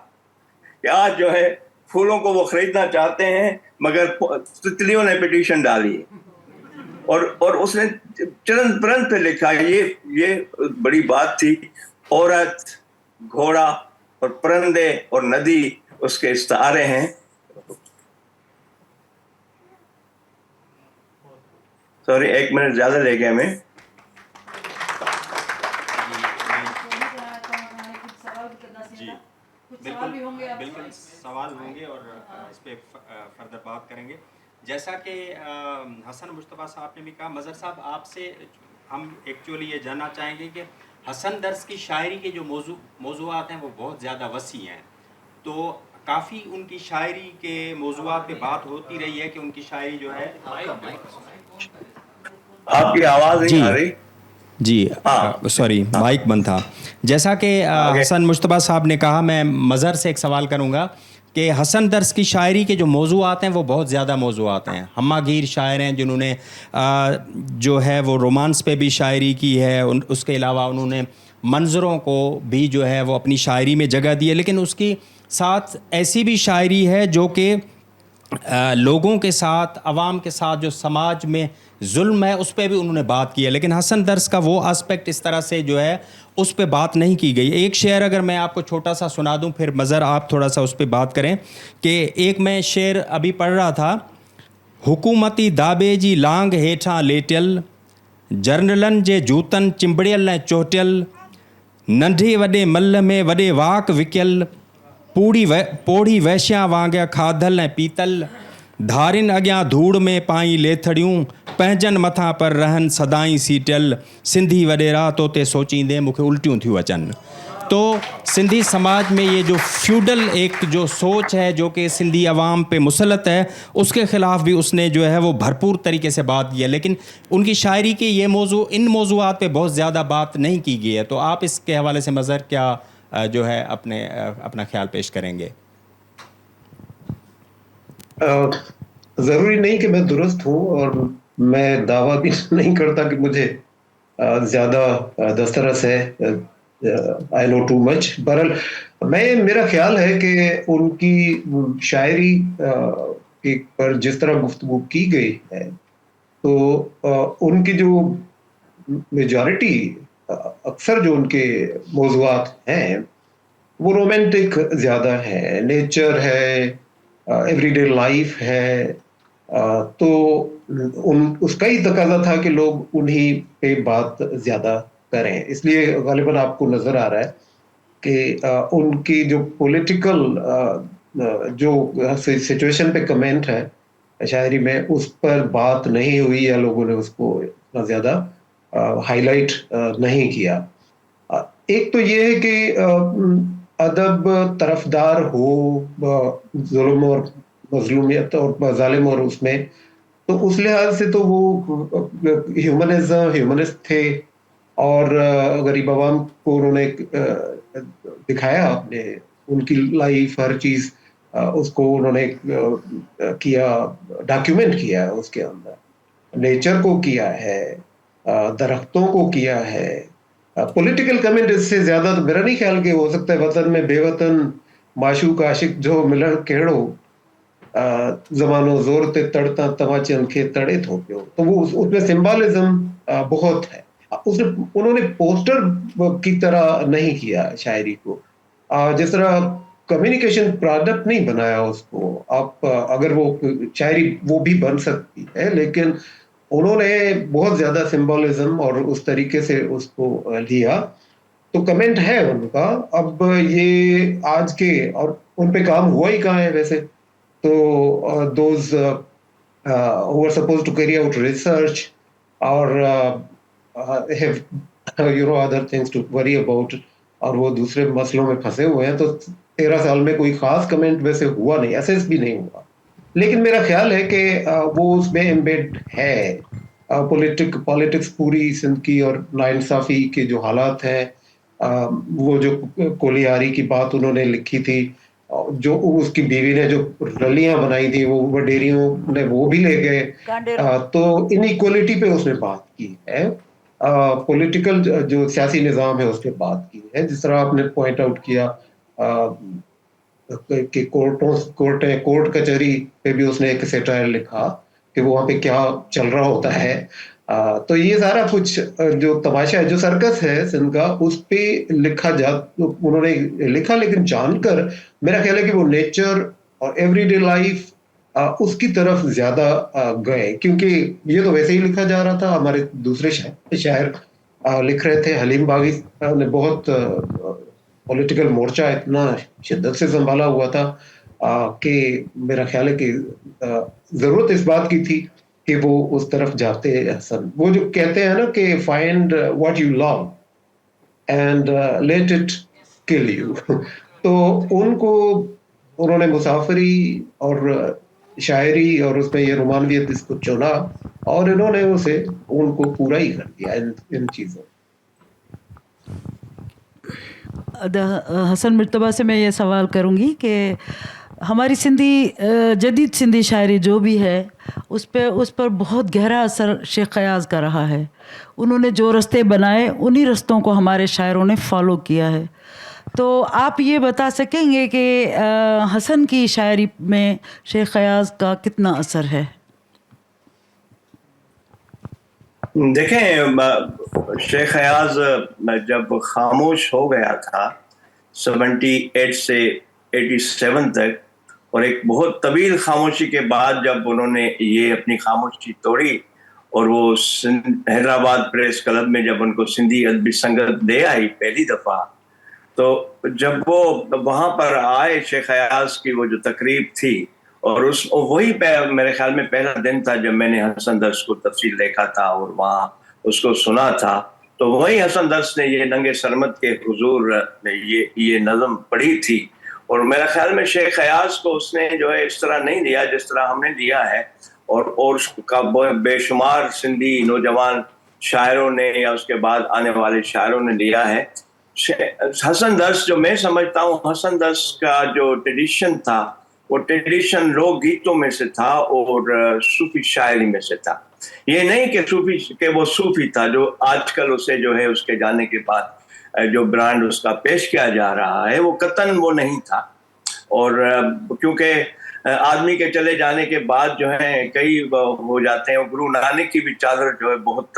कि आज जो है फूलों को वो खरीदना चाहते हैं मगर तितलियों ने पिटीशन डाली है। और उसने चरण परंत पे लिखा, ये बड़ी बात थी, औरत, घोड़ा और परिंदे और नदी उसके इस्तारे हैं। सॉरी, 1 मिनट ज्यादा ले गया मैं। बिल्कुल सवाल होंगे और इस पे फर्दर बात करेंगे। जैसा कि हसन मुश्तबा साहब ने भी कहा, मज़हर साहब आपसे हम एक्चुअली ये जानना चाहेंगे कि हसन दर्स की शायरी के जो मौज़ूआत हैं वो बहुत ज़्यादा वसी हैं, तो काफ़ी उनकी शायरी के मौज़ूआत पे बात होती रही है कि उनकी शायरी जो है, आपकी आवाज़ नहीं आ रही जी, सॉरी माइक बंद था। जैसा कि हसन मुश्तबा साहब ने कहा, मैं मज़हर से एक सवाल करूँगा कि हसन दर्स की शायरी के जो मौज़ूआत हैं वो बहुत ज़्यादा मौज़ूआत हैं। हम्मागीर शायर हैं जिन्होंने जो है वो रोमांस पे भी शायरी की है, उसके अलावा उन्होंने मंजरों को भी जो है वो अपनी शायरी में जगह दी है, लेकिन उसकी साथ ऐसी भी शायरी है जो कि लोगों के साथ, आवाम के साथ जो समाज में जुल्म है उस पर भी उन्होंने बात की है। लेकिन हसन दर्स का वो एस्पेक्ट इस तरह से जो है उस पर बात नहीं की गई। एक शेर अगर मैं आपको छोटा सा सुना दूं, फिर मज़हर आप थोड़ा सा उस पर बात करें कि एक मैं शेर अभी पढ़ रहा था, हुकूमती दाबे जी लांग हेठां लेटियल, जर्नलन जे जूतन चिंबड़ियल ऐं चोटियल, नंढे वॾे मल में वॾे वाक विकियल, पोड़ी वैश्या वांगुरु खाधल ऐं पीतल, धारिन अॻियां धूड़ में पाई लेथड़ियूं, पंहिंजनि मथां पर रहनि सदाई सीटियल, सिंधी वॾेरा तो ते सोचींदे मूंखे उल्टियूं थियूं अचनि। तो सिंधी समाज में ये जो फ्यूडल एक जो सोच है जो कि सिंधी अवाम पे मुसलत है, उसके ख़िलाफ़ भी उसने जो है वो भरपूर तरीके से बात की है। लेकिन उनकी शायरी के ये मौजू, इन मौजूआत पे बहुत ज़्यादा बात नहीं की गई है। तो आप इसके हवाले से मज़हर क्या जो है अपना ख्याल पेश करेंगे? ज़रूरी नहीं कि मैं दुरुस्त हूँ और मैं दावा भी नहीं करता कि मुझे ज़्यादा दस्तरस है आई नो टू मच। बहरहाल मेरा ख्याल है कि उनकी शायरी पर जिस तरह गुफ्तगू की गई है, तो उनकी जो मेजॉरिटी, अक्सर जो उनके मौज़ूआत हैं वो रोमांटिक ज़्यादा है, नेचर है, एवरीडे लाइफ है। तो उसका ही तकाजा था कि लोग उन्हीं पे बात ज़्यादा करें, इसलिए गालिबन आपको नज़र आ रहा है कि उनकी जो पॉलिटिकल जो सिचुएशन पे कमेंट है शायरी में, उस पर बात नहीं हुई या लोगों ने उसको इतना ज़्यादा हाईलाइट नहीं किया। एक तो ये है कि अदब तरफदार हो जुल्म और मजलूमियत और जालिम और उसमें, तो उस लिहाज से तो वो ह्यूमनिस्ट थे और गरीब आवाम को उन्होंने दिखाया, अपने उनकी लाइफ हर चीज़ उसको उन्होंने किया, डॉक्यूमेंट किया उसके अंदर, नेचर को किया है, दरख्तों को किया है। पॉलिटिकल कमेंट इससे ज़्यादा तो मेरा नहीं ख्याल कि हो सकता है। वतन में बेवतन माशूक आशिक जो मिलन केड़ो, जमानो जोर ते तड़ता तमाचन के तड़े थो पियो, तो वो उसमें सिंबलिज्म बहुत है। उन्होंने पोस्टर की तरह नहीं किया शायरी को, जिस तरह कम्युनिकेशन प्रोडक्ट नहीं बनाया उसको। आप अगर वो शायरी वो भी बन सकती है, लेकिन उन्होंने बहुत ज्यादा सिंबलिज्म और उस तरीके से उसको लिया, तो कमेंट है उनका। अब ये आज के, और उन पे काम हुआ ही कहाँ है वैसे, तो those who are supposed to carry out research or have other things to worry about, और वो दूसरे मसलों में फंसे हुए हैं, तो 13 साल में कोई खास कमेंट वैसे हुआ नहीं, असेस भी नहीं हुआ। लेकिन मेरा ख्याल है कि वो उसमें एम्बेड है। पॉलिटिक्स पूरी सिंध की और नाइंसाफ़ी के जो हालात हैं, वो जो कोलियारी की बात उन्होंने लिखी थी, जो उसकी बीवी ने जो रलियां बनाई थी, वो वडेरियों ने वो भी ले गए, तो इनइक्वालिटी पे उसने बात की है। पॉलिटिकल जो सियासी निज़ाम है उस पर बात की है, जिस तरह आपने पॉइंट आउट किया कि कोर्ट कचहरी पे भी उसने एक सेटायर लिखा कि वो वहाँ पे क्या चल रहा होता है। तो ये सारा कुछ जो तमाशा है, जो सर्कस है सिंध का, उस पे लिखा उन्होंने लिखा, लेकिन जानकर मेरा ख्याल है कि वो नेचर और एवरीडे लाइफ उसकी तरफ ज्यादा गए, क्योंकि ये तो वैसे ही लिखा जा रहा था। हमारे दूसरे शायर लिख रहे थे, हलीम बागी ने बहुत पॉलिटिकल मोर्चा इतना शिद्दत से संभाला हुआ था कि मेरा ख्याल है कि जरूरत इस बात की थी कि वो उस तरफ जाते। हसन वो जो कहते हैं ना कि find what you love and let it kill you, तो उन्होंने मुसाफरी और शायरी और उसमें ये रोमानवियत इसको चुना, और इन्होंने उनको पूरा ही कर दिया इन चीज़ों। हसन मुर्तबा से मैं ये सवाल करूँगी कि हमारी जदीद सिंधी शायरी जो भी है, उस पर बहुत गहरा असर शेख क़यास का रहा है। उन्होंने जो रास्ते बनाए, उन्हीं रास्तों को हमारे शायरों ने फॉलो किया है। तो आप ये बता सकेंगे कि हसन की शायरी में शेख क़यास का कितना असर है? देखें, शेख क़यास जब खामोश हो गया था 78 से 87 तक, और एक बहुत तवील खामोशी के बाद जब उन्होंने ये अपनी खामोशी तोड़ी और वो हैदराबाद प्रेस क्लब में जब उनको सिंधी अदबी संगत दे आई पहली दफ़ा, तो जब वो वहाँ पर आए, शेख क़यास की वो जो तकरीब थी, और वही मेरे ख्याल में पहला दिन था जब मैंने हसन दर्स को तफसील देखा था और वहाँ उसको सुना था। तो वही हसन दर्स ने ये नंगे सरमद के हुजूर ये नज़म पढ़ी थी, और मेरा ख्याल में शेख क़यास को उसने जो है इस तरह नहीं दिया जिस तरह हमने दिया है, और उसका बेशुमार सिंधी नौजवान शायरों ने या उसके बाद आने वाले शायरों ने लिया है। हसन दर्स, जो मैं समझता हूँ, हसन दर्स का जो ट्रेडिशन था, वो ट्रेडिशन लोक गीतों में से था और सूफी शायरी में से था। ये नहीं कि वो सूफी था जो आजकल उसे जो है उसके जाने के बाद जो ब्रांड उसका पेश किया जा रहा है वो कतन वो नहीं था। और क्योंकि आदमी के चले जाने के बाद जो है कई हो जाते हैं, गुरु नानक की भी चादर जो है बहुत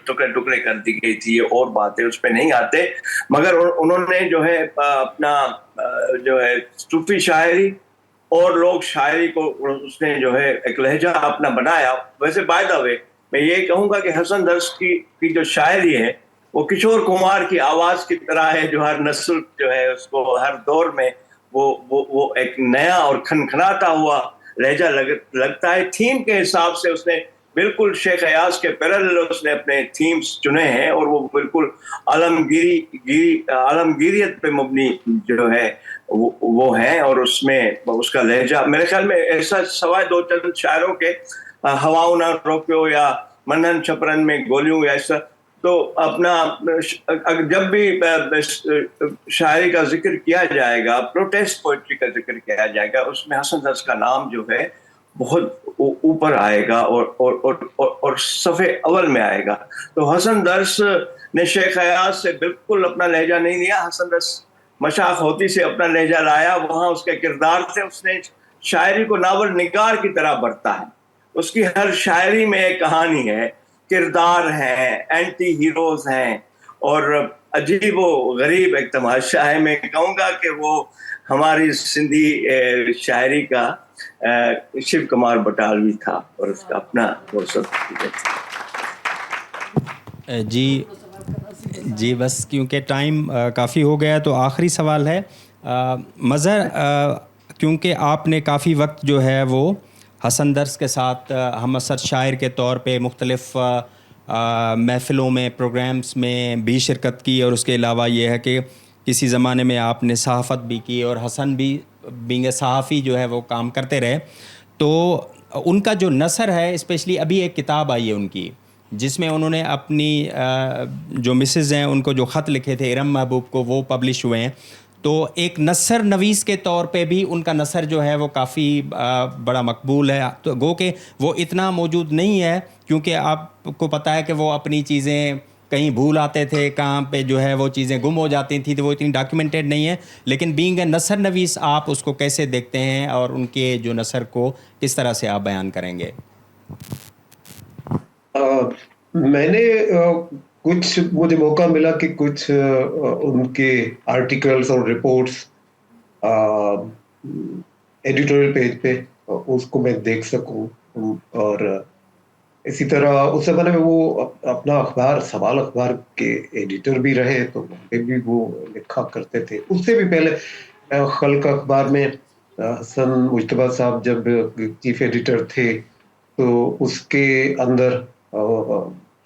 टुकड़े टुकड़े कर दी गई थी, ये और बातें उस पर नहीं आते। मगर उन्होंने जो है अपना जो है सूफी शायरी और लोक शायरी को उसने जो है एक लहजा अपना बनाया। वैसे बाय द वे मैं ये कहूँगा कि हसन दर्स की जो शायरी है वो किशोर कुमार की आवाज की तरह है, जो हर नस्ल जो है उसको हर दौर में वो एक नया और खनखनाता हुआ लहजा लगता है। थीम के हिसाब से उसने बिल्कुल शेख अयाज के पैरेलल उसने अपने थीम्स चुने हैं और वो बिल्कुल आलमगीरियत पे मबनी जो है वो है। और उसमें उसका लहजा मेरे ख्याल में ऐसा सवाए दो चंद शायरों के हवाओं ना रोक्यो या मनन छपरन में गोलियों या ऐसा, तो अपना जब भी शायरी का जिक्र किया जाएगा, प्रोटेस्ट पोइट्री का जिक्र किया जाएगा, उसमें हसन दर्स का नाम जो है बहुत ऊपर आएगा और सफ़े अव्वल में आएगा। तो हसन दर्स ने शेख अयाज से बिल्कुल अपना लहजा नहीं लिया। हसन दर्स मशाक होती से अपना लहजा लाया, वहाँ उसके किरदार से उसने शायरी को नावल निगार की तरह बरता है। उसकी हर शायरी में एक कहानी है, किरदार हैं, एंटी हीरोज हैं और अजीब व गरीब एक तमाशा है। मैं कहूँगा कि वो हमारी सिंधी शायरी का शिव कुमार बटालवी था और उसका अपना जी बस क्योंकि टाइम काफ़ी हो गया तो आखिरी सवाल है मज़हर, क्योंकि आपने काफ़ी वक्त जो है वो हसन दर्स के साथ हम असर शायर के तौर पे मुख्तलिफ़ महफ़िलों में, प्रोग्राम्स में भी शिरकत की और उसके अलावा ये है कि किसी ज़माने में आपने सहाफ़त भी की और हसन भी बीइंग सहाफ़ी जो है वो काम करते रहे। तो उनका जो नसर है, स्पेशली अभी एक किताब आई है उनकी जिसमें उन्होंने अपनी जो मिसेज़ हैं उनको जो ख़त लिखे थे इरम महबूब को, वो पब्लिश हुए हैं। तो एक नसर नवीस के तौर पे भी उनका नसर जो है वो काफ़ी बड़ा मकबूल है। तो गो के वो इतना मौजूद नहीं है क्योंकि आपको पता है कि वो अपनी चीज़ें कहीं भूल आते थे, कहाँ पे जो है वो चीज़ें गुम हो जाती थी, तो वो इतनी डॉक्यूमेंटेड नहीं है। लेकिन बीइंग ए नसर नवीस आप उसको कैसे देखते हैं और उनके जो नसर को किस तरह से आप बयान करेंगे? मैंने कुछ मुझे मौका मिला कि कुछ उनके आर्टिकल्स और रिपोर्ट्स एडिटोरियल पेज पे उसको मैं देख सकूं। और इसी तरह उस ज़माने में वो अपना अखबार सवाल अखबार के एडिटर भी रहे, तो वहाँ पे भी वो लिखा करते थे। उससे भी पहले खल्क अखबार में हसन मुज्तबा साहब जब चीफ एडिटर थे तो उसके अंदर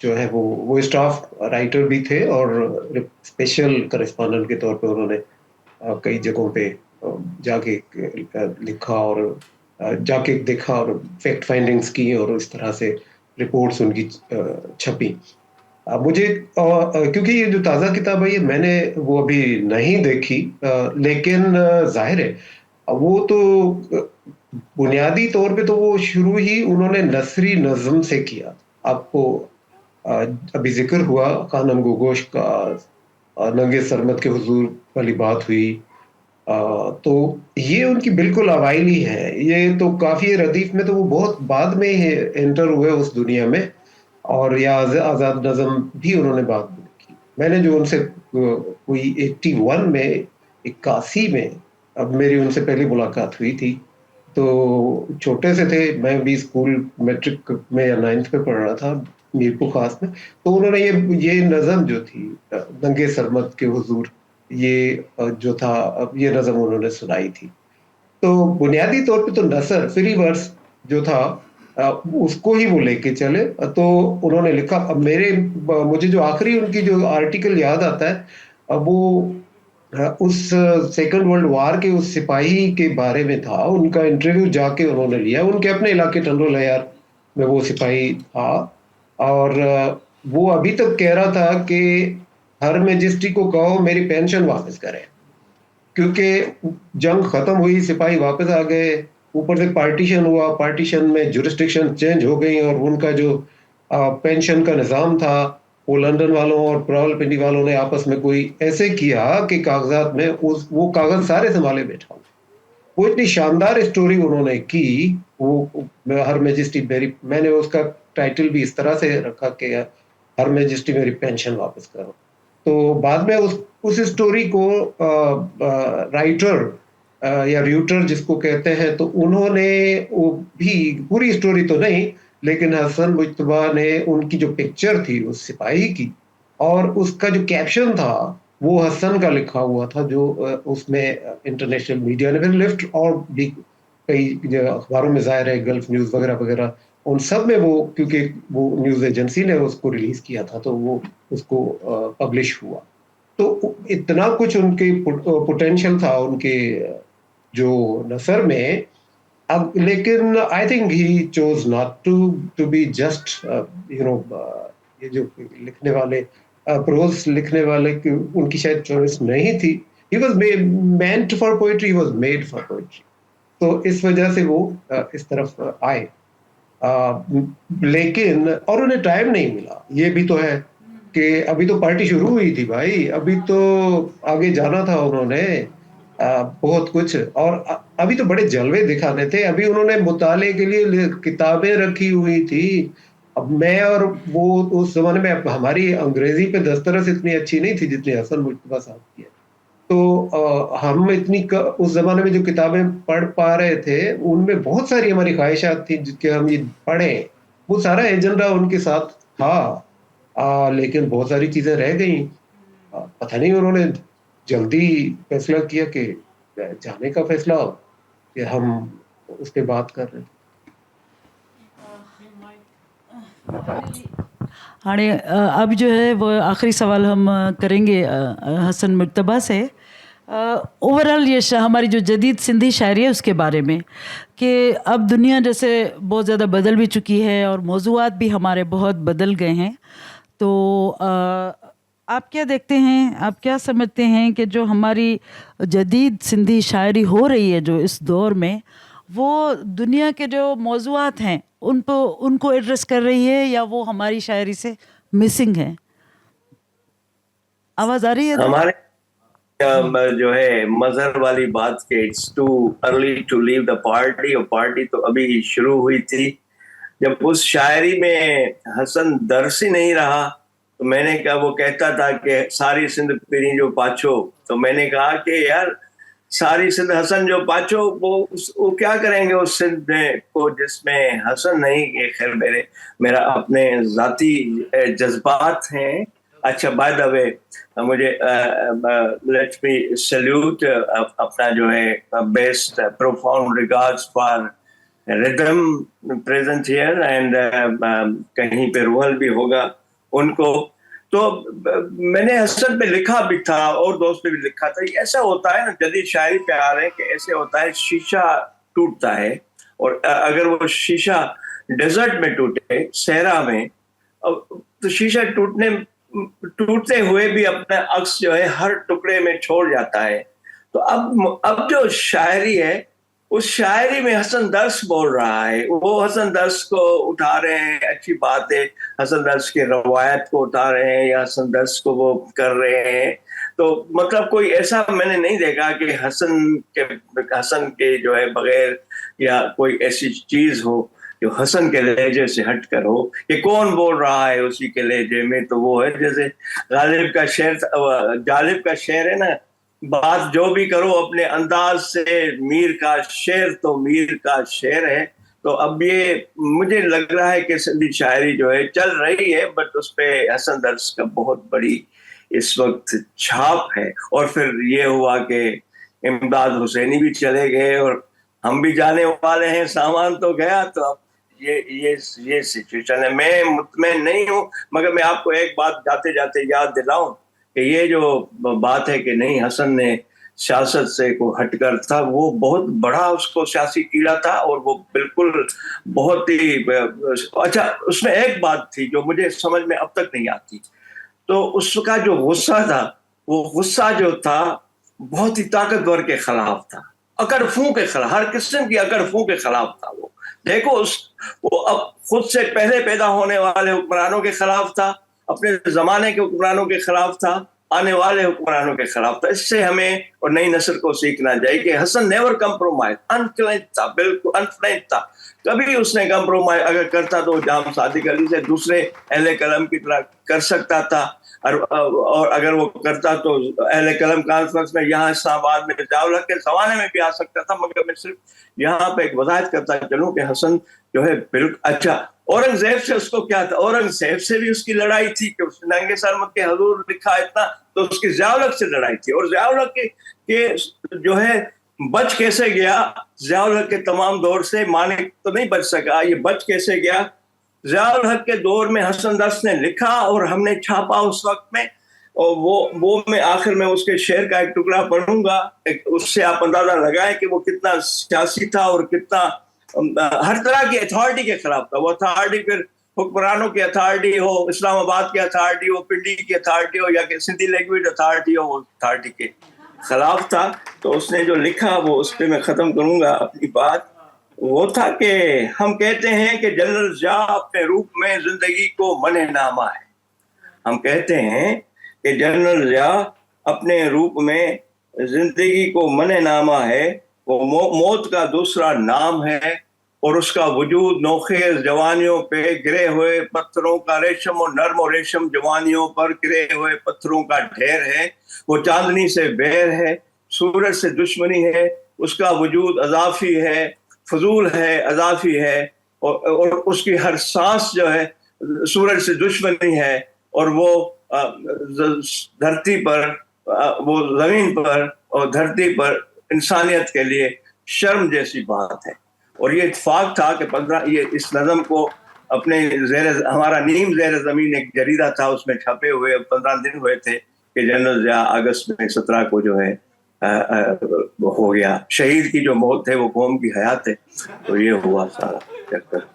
जो है वो स्टाफ राइटर भी थे और स्पेशल करेस्पॉन्डेंट के तौर पे उन्होंने कई जगहों पे जाके लिखा और जाके देखा और फैक्ट फाइंडिंग्स की और इस तरह से रिपोर्ट्स उनकी छपी। मुझे क्योंकि ये जो ताज़ा किताब है ये मैंने वो अभी नहीं देखी, लेकिन जाहिर है वो तो बुनियादी तौर पे तो वो शुरू ही उन्होंने नसरी नज़म से किया। आपको अभी जिक्र हुआ खानम गोगोश का नंगे सरमद के हुजूर वाली बात हुई, तो ये उनकी बिल्कुल अवाइली है। ये तो काफ़ी रदीफ में तो वो बहुत बाद में ही एंटर हुए उस दुनिया में, और या आज़ाद नज़म भी उन्होंने बाद में की। मैंने जो उनसे कोई 81 में 81 में अब मेरी उनसे पहली मुलाकात हुई थी, तो छोटे से थे, मैं भी स्कूल मैट्रिक में या 9th में पढ़ रहा था मीरपुर खास में। तो उन्होंने ये नज़म जो थी नंगे सरमद के हुजूर, ये जो था ये नज़म उन्होंने सुनाई थी। तो बुनियादी तौर पे तो नसर फ्री वर्स जो था उसको ही वो लेके चले। तो उन्होंने लिखा, अब मुझे जो आखिरी उनकी जो आर्टिकल याद आता है अब वो उस सेकंड वर्ल्ड वार के उस सिपाही के बारे में था। उनका इंटरव्यू जाके उन्होंने लिया, उनके अपने इलाके टंडो लयार में वो सिपाही था, और वो अभी तक कह रहा था कि हर मैजिस्ट्री को कहो मेरी पेंशन वापस करें, क्योंकि जंग खत्म हुई, सिपाही वापस आ गए, ऊपर से पार्टीशन हुआ, पार्टीशन में जुरिस्डिक्शन चेंज हो गई और उनका जो पेंशन का निज़ाम था वो लंदन वालों और रावलपिंडी वालों ने आपस में कोई ऐसे किया कि कागजात में वो कागज सारे संभाले बैठा। वो इतनी शानदार स्टोरी उन्होंने की, वो हर मैजेस्टी मेरी, मैंने उसका टाइटल भी इस तरह से रखा कि हर मैजेस्टी मेरी पेंशन वापस करो। तो बाद में उस स्टोरी को राइटर या र्यूटर जिसको कहते हैं, तो उन्होंने वो भी पूरी स्टोरी तो नहीं, लेकिन हसन मुज्तबा ने उनकी जो पिक्चर थी उस सिपाही की, और उसका जो कैप्शन था वो हसन का लिखा हुआ था, जो उसमें इंटरनेशनल मीडिया ने फिर लिफ्ट और भी कई जो अखबारों में ज़ाहिर है, गल्फ न्यूज़ वगैरह वगैरह, उन सब में वो, क्योंकि वो न्यूज़ एजेंसी ने उसको रिलीज किया था तो वो उसको पब्लिश हुआ। तो इतना कुछ उनके पोटेंशियल था उनके जो नसर में। अब लेकिन I think he chose not to be just ये जो लिखने वाले प्रोज लिखने वाले की उनकी शायद चॉइस नहीं थी। He was meant for poetry, he was made for poetry. तो इस वजह से वो इस तरफ आए। लेकिन और उन्हें टाइम नहीं मिला, ये भी तो है कि अभी तो पार्टी शुरू हुई थी भाई, अभी तो आगे जाना था उन्होंने बहुत कुछ, और अभी तो बड़े जलवे दिखाने थे। अभी उन्होंने मुताले के लिए किताबें रखी हुई थी। अब मैं और वो उस जमाने में हमारी अंग्रेजी पे दस्तरस इतनी अच्छी नहीं थी जितनी हसन मुज्तबा साहब की है। तो हम इतनी उस जमाने में जो किताबें पढ़ पा रहे थे उनमें बहुत सारी हमारी ख्वाहिशात थी जिसके हम ये पढ़ें, वो सारा एजेंडा उनके साथ था। लेकिन बहुत सारी चीजें रह गई। पता नहीं उन्होंने जल्दी फैसला किया कि जाने का फैसला कि हम उस पर बात कर रहे हैं। हाणे अब जो है वो आखिरी सवाल हम करेंगे हसन मुज्तबा से। ओवरऑल ये हमारी जो जदीद सिंधी शायरी है उसके बारे में, कि अब दुनिया जैसे बहुत ज़्यादा बदल भी चुकी है और मौज़ूआत भी हमारे बहुत बदल गए हैं। तो आप क्या देखते हैं, आप क्या समझते हैं कि जो हमारी जदीद सिंधी शायरी हो रही है जो इस दौर में, वो दुनिया के जो मौज़ूआत हैं उनको एड्रेस कर रही है या वो हमारी शायरी से मिसिंग है? आवाज़ आ रही है? हमारे जो है मजहर वाली बात के it's too early to leave the party, और पार्टी तो अभी शुरू हुई थी। जब उस शायरी में हसन दरसी नहीं रहा तो मैंने कहा, वो कहता था कि सारी सिंध पीरी जो पाछो, तो मैंने कहा कि यार सारी सिंध हसन जो पाछो, वो क्या करेंगे उस सिंध को जिसमें हसन नहीं। ये खैर मेरा अपने जाती जज्बात हैं। अच्छा, बाय द वे मुझे लेट मी सैल्यूट अपना जो है best profound regards for rhythm present here, and कहीं पे रोहल भी होगा उनको। तो मैंने हसन पे लिखा भी था और दोस्त पे भी लिखा था। ऐसा होता है ना, जदीद शायरी पे आ रहे हैं कि ऐसे होता है, शीशा टूटता है, और अगर वो शीशा डेजर्ट में टूटे, सहरा में, तो शीशा टूटते हुए भी अपना अक्स जो है हर टुकड़े में छोड़ जाता है। तो अब जो शायरी है उस शायरी में हसन दर्स बोल रहा है, वो हसन दर्स को उठा रहे हैं, अच्छी बात है, हसन दर्स के रवायत को उठा रहे हैं या हसन दर्स को वो कर रहे हैं। तो मतलब कोई ऐसा मैंने नहीं देखा कि हसन के जो है बगैर या कोई ऐसी चीज हो जो हसन के लहजे से हट कर हो, कि कौन बोल रहा है उसी के लहजे में। तो वो है जैसे गालिब का शेर है ना, बात जो भी करो अपने अंदाज से, मीर का शेर तो मीर का शेर है। तो अब ये मुझे लग रहा है कि सिंधी शायरी जो है चल रही है, बट उस पे हसन दर्स का बहुत बड़ी इस वक्त छाप है। और फिर ये हुआ कि इमदाद हुसैनी भी चले गए और हम भी जाने वाले हैं, सामान तो गया। तो अब ये सिचुएशन है। मैं मुतमईन नहीं हूँ, मगर मैं आपको एक बात जाते जाते याद दिलाऊं कि ये जो बात है कि नहीं हसन ने सियासत से को हटकर था, वो बहुत बड़ा उसको सियासी कीड़ा था, और वो बिल्कुल बहुत ही अच्छा। उसमें एक बात थी जो मुझे समझ में अब तक नहीं आती। तो उसका जो गुस्सा था, वो गुस्सा जो था बहुत ही ताकतवर के खिलाफ था, अकड़फू के खिलाफ, हर किस्म की अकड़फू के खिलाफ था। वो देखो वो अब खुद से पहले पैदा होने वाले हुक्मरानों के खिलाफ था, अपने ज़माने के हुक्मरानों के खिलाफ था, आने वाले हुक्मरानों के खिलाफ था। इससे हमें और नई नस्ल को सीखना चाहिए कि हसन नेवर कंप्रोमाइज, अनफ्लेंच था, बिल्कुल अनफ्लेंच था। कभी उसने कंप्रोमाइज अगर करता तो जाम सादिक अली से दूसरे अहले कलम की तरह कर सकता था, और अगर वो करता तो अहले कलम कॉन्फ्रेंस में यहाँ इस्लामाबाद में जावला के जमाने में भी आ सकता था। मगर मैं सिर्फ यहाँ पे एक वजाहत करता चलूं कि हसन जो है बिल्कुल अच्छा। औरंगजेब से उसको क्या था, औरंगजेब से भी उसकी लड़ाई थी कि उसने नंगे सर मत के हजूर लिखा इतना, तो उसकी ज़ियाउल हक से लड़ाई थी। और ज़ियाउल हक के जो है बच कैसे गया, ज़ियाउल हक के तमाम दौर से मानिक तो नहीं बच सका, ये बच कैसे गया। ज़ियाउल हक के दौर में हसन दस्त ने लिखा और हमने छापा उस वक्त में, और वो मैं आखिर में उसके शेर का एक टुकड़ा पढ़ूंगा, उससे आप अंदाजा लगाएं कि वो कितना सियासी था और कितना हर तरह की अथॉरिटी के खिलाफ था। वो अथॉरिटी फिर हुक्मरानों की अथॉरिटी हो, इस्लामाबाद की अथॉरिटी हो, पिंडी की अथॉरिटी हो, या कि सिंधी लैंग्वेज अथॉरिटी हो, वो अथॉरिटी के खिलाफ था। तो उसने जो लिखा वो उस पर मैं ख़त्म करूंगा अपनी बात। वो था कि हम कहते हैं कि जनरल ज़िया अपने रूप में जिंदगी को मने नामा है। हम कहते हैं कि जनरल ज़िया अपने रूप में जिंदगी को मने नामा है, वो मौत का दूसरा नाम है, और उसका वजूद नौखेज जवानियों पे गिरे हुए पत्थरों का रेशम और नर्म और रेशम जवानियों पर गिरे हुए पत्थरों का ढेर है। वो चांदनी से बैर है, सूरज से दुश्मनी है, उसका वजूद अजाफी है, फजूल है, अजाफी है, और उसकी हर सांस जो है सूरज से दुश्मनी है। और वो धरती पर, वो जमीन पर और धरती पर इंसानियत के लिए शर्म जैसी बात है। और ये इत्तेफाक था कि 15 ये इस नज़म को अपने हमारा नीम ज़ेर ज़मीन एक जरीदा था, उसमें छपे हुए 15 दिन हुए थे कि जनरल ज़िया अगस्त में 17 को जो है हो गया। शहीद की जो मौत है वो कौम की हयात है। तो ये हुआ सारा चक्कर।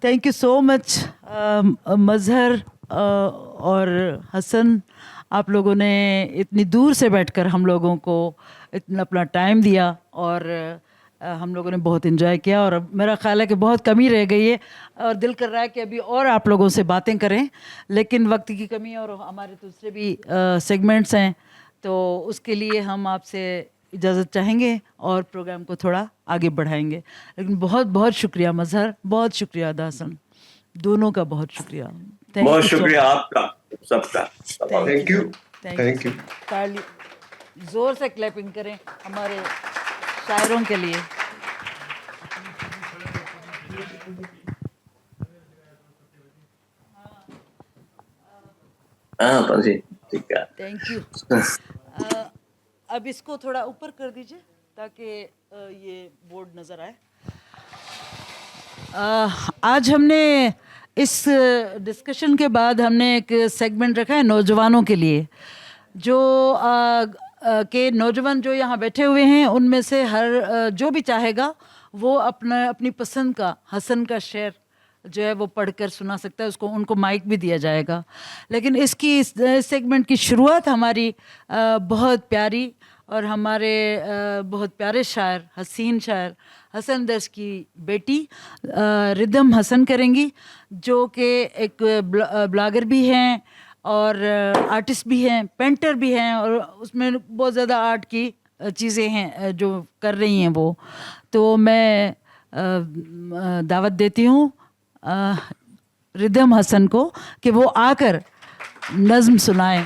थैंक यू सो मच मजहर और हसन, आप लोगों ने इतनी दूर से बैठकर हम लोगों को इतना अपना टाइम दिया, और हम लोगों ने बहुत इन्जॉय किया। और मेरा ख़्याल है कि बहुत कमी रह गई है, और दिल कर रहा है कि अभी और आप लोगों से बातें करें, लेकिन वक्त की कमी और हमारे दूसरे भी सेगमेंट्स हैं, तो उसके लिए हम आपसे इजाज़त चाहेंगे और प्रोग्राम को थोड़ा आगे बढ़ाएंगे। लेकिन बहुत बहुत शुक्रिया मजहर, बहुत शुक्रिया अदा हसन, दोनों का बहुत शुक्रिया। बहुत शुक्रिया आपका सबका। Thank you. Thank you. ताली जोर से क्लैपिंग करें हमारे शायरों के लिए। हाँ जी, ठीक है। Thank you. अब इसको थोड़ा ऊपर कर दीजिए ताकि ये बोर्ड नज़र आए। आज हमने इस डिस्कशन के बाद हमने एक सेगमेंट रखा है नौजवानों के लिए, जो के नौजवान जो यहाँ बैठे हुए हैं उनमें से हर जो भी चाहेगा वो अपनी पसंद का हसन का शेर जो है वो पढ़कर सुना सकता है, उसको उनको माइक भी दिया जाएगा। लेकिन इस सेगमेंट की शुरुआत हमारी बहुत प्यारी और हमारे बहुत प्यारे शायर, हसीन शायर हसन दर्श की बेटी रिदम हसन करेंगी, जो कि एक ब्लॉगर भी हैं और आर्टिस्ट भी हैं, पेंटर भी हैं, और उसमें बहुत ज़्यादा आर्ट की चीज़ें हैं जो कर रही हैं वो। तो मैं दावत देती हूँ रिदम हसन को कि वो आकर नज़्म सुनाए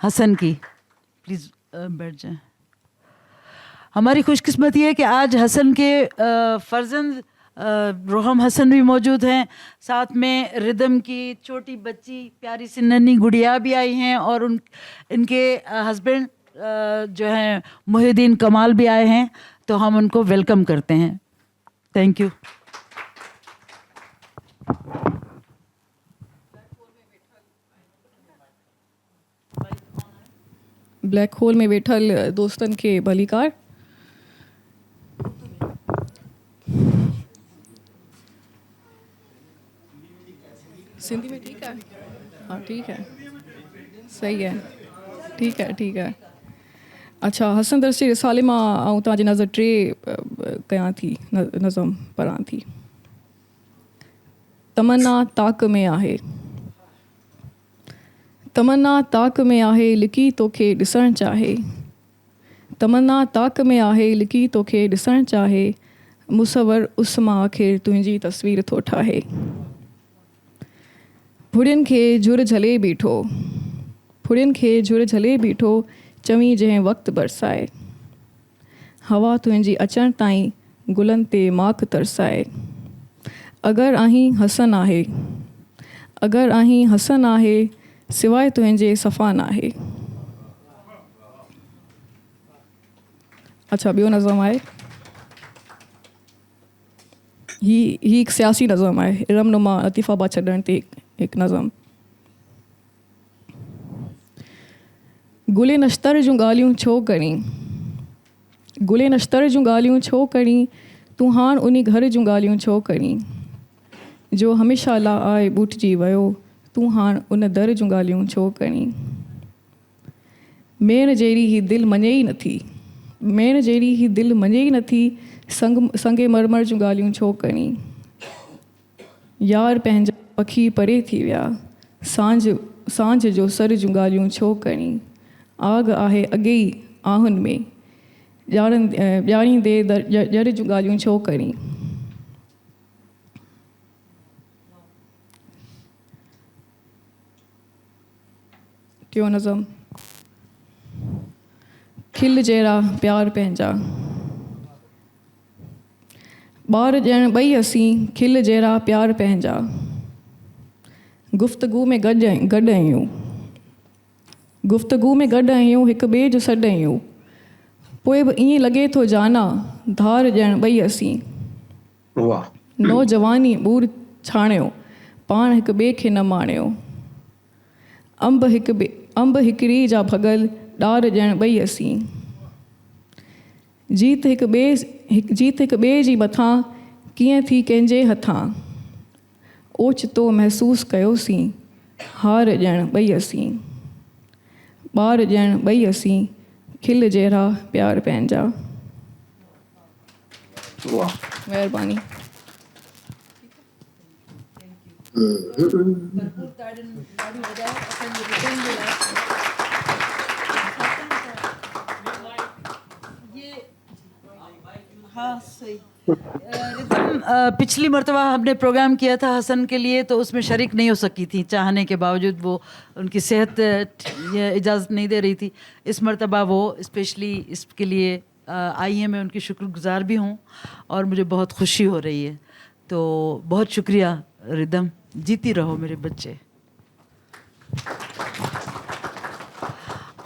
हसन की। प्लीज़ बैठ जाएं। हमारी खुशकिस्मती है कि आज हसन के फर्जंद रोहम हसन भी मौजूद हैं, साथ में रिदम की छोटी बच्ची प्यारी सी नन्ही गुड़िया भी आई हैं, और इनके हस्बैंड जो हैं मुहिद्दीन कमाल भी आए हैं। तो हम उनको वेलकम करते हैं। Thank you. ब्लैक होल में वेठल दोस्तन के भलीकार। सिंधी में ठीक है? हाँ ठीक है, सही है, ठीक है ठीक है। अच्छा, हसन दर्स जे रिसाले मां ऐं तव्हांजी नज़र टे कयां थी नज़म पढ़ां थी। तमन्ना ताक में आहे, तमन्ना ताक में आहे, लिकी तोखे ॾिसणु चाहे। तमन्ना ताक में आहे, लिकी तोखे ॾिसणु चाहे। मुसवर उस मां आख़िर तुंहिंजी तस्वीर थो ठाहे। फुड़ियुनि खे झुर झले बीठो, फुड़ियुनि खे झुर झले बीठो, चवीं जंहिं वक़्तु बरसाए। हवा तुंहिंजी अचण ताईं गुलनि ते माख तरसाए। अगरि आहीं हसन आहे, अगरि आहीं हसन आहे, सिवाय तुंहिंजे सफ़ा नाहे। अच्छा, ॿियो नज़म आहे, ही हिकु सियासी नज़म आहे, इरमनुमा लतीफ़ाबाद छॾण ते हिकु नज़म। गुले नश्तर जूं ॻाल्हियूं छो करी, गुले नश्तर जूं ॻाल्हियूं छो करी, तूं हाण उन घर जूं ॻाल्हियूं छो करी। जो हमेशह लाइ आहे ॿुटिजी वियो, तूं हाण उन दर जूं ॻाल्हियूं छो करी। मेण जहिड़ी ही दिलि मञे ई नथी, मेण जहिड़ी ही दिलि मञे ई नथी, संगे मरमर जूं ॻाल्हियूं छो करी। यार पंहिंजा पखी परे थी विया, सांझ जो सर जूं ॻाल्हियूं छो करी। आग आहे अॻे ई आहुनि में, ॼाणींदे जड़ जूं ॻाल्हियूं छो करी। टियों नज़म, खिल जहिड़ा प्यार पंहिंजा। ॿार ॼण ॿई असीं, खिल जहिड़ा प्यार पंहिंजा। गुफ़्तगू में गॾु आहियूं, गुफ़्तगू में गॾु आहियूं, हिक ॿिए जो सॾु आहियूं। पोइ बि ईअं लॻे थो जाना, धार ॼण ॿई असीं। नौजवानी ॿूर छाणियो, पाण हिक ॿिए खे न माणियो। अंब हिकिड़ी जा भॻल, ॾार ॼण ॿई असीं। जीत हिक ॿिए जी मथां, कीअं थी कंहिंजे हथां। ओचितो महसूसु कयोसीं, हार ॼण ॿई असीं। ॿार ॼण ॿई असीं, खिल जहिड़ा प्यार पंहिंजा। महिरबानी। हाँ सही। पिछली मरतबा हमने प्रोग्राम किया था हसन के लिए, तो उसमें शरीक नहीं हो सकी थी, चाहने के बावजूद वो उनकी सेहत इजाज़त नहीं दे रही थी। इस मरतबा वो स्पेशली इसके लिए आई हैं। मैं उनकी शुक्रगुजार भी हूँ और मुझे बहुत खुशी हो रही है। तो बहुत शुक्रिया रिदम, जीती रहो मेरे बच्चे।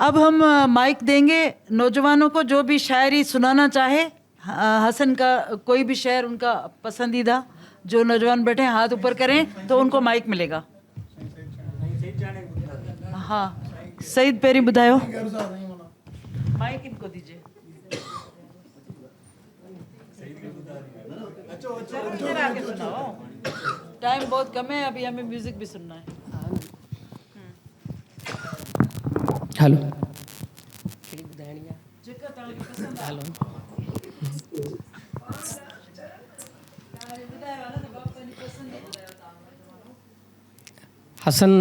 अब हम माइक देंगे नौजवानों को, जो भी शायरी सुनाना चाहे। हसन का कोई भी शेर उनका पसंदीदा, जो नौजवान बैठे हैं हाथ ऊपर करें तो उनको माइक मिलेगा। हाँ, सईद पेरी बुधायो, माइक इनको दीजिए। आके सुनाओ, टाइम बहुत कम है, अभी हमें म्यूजिक भी सुनना है। हेलो हेलो, हसन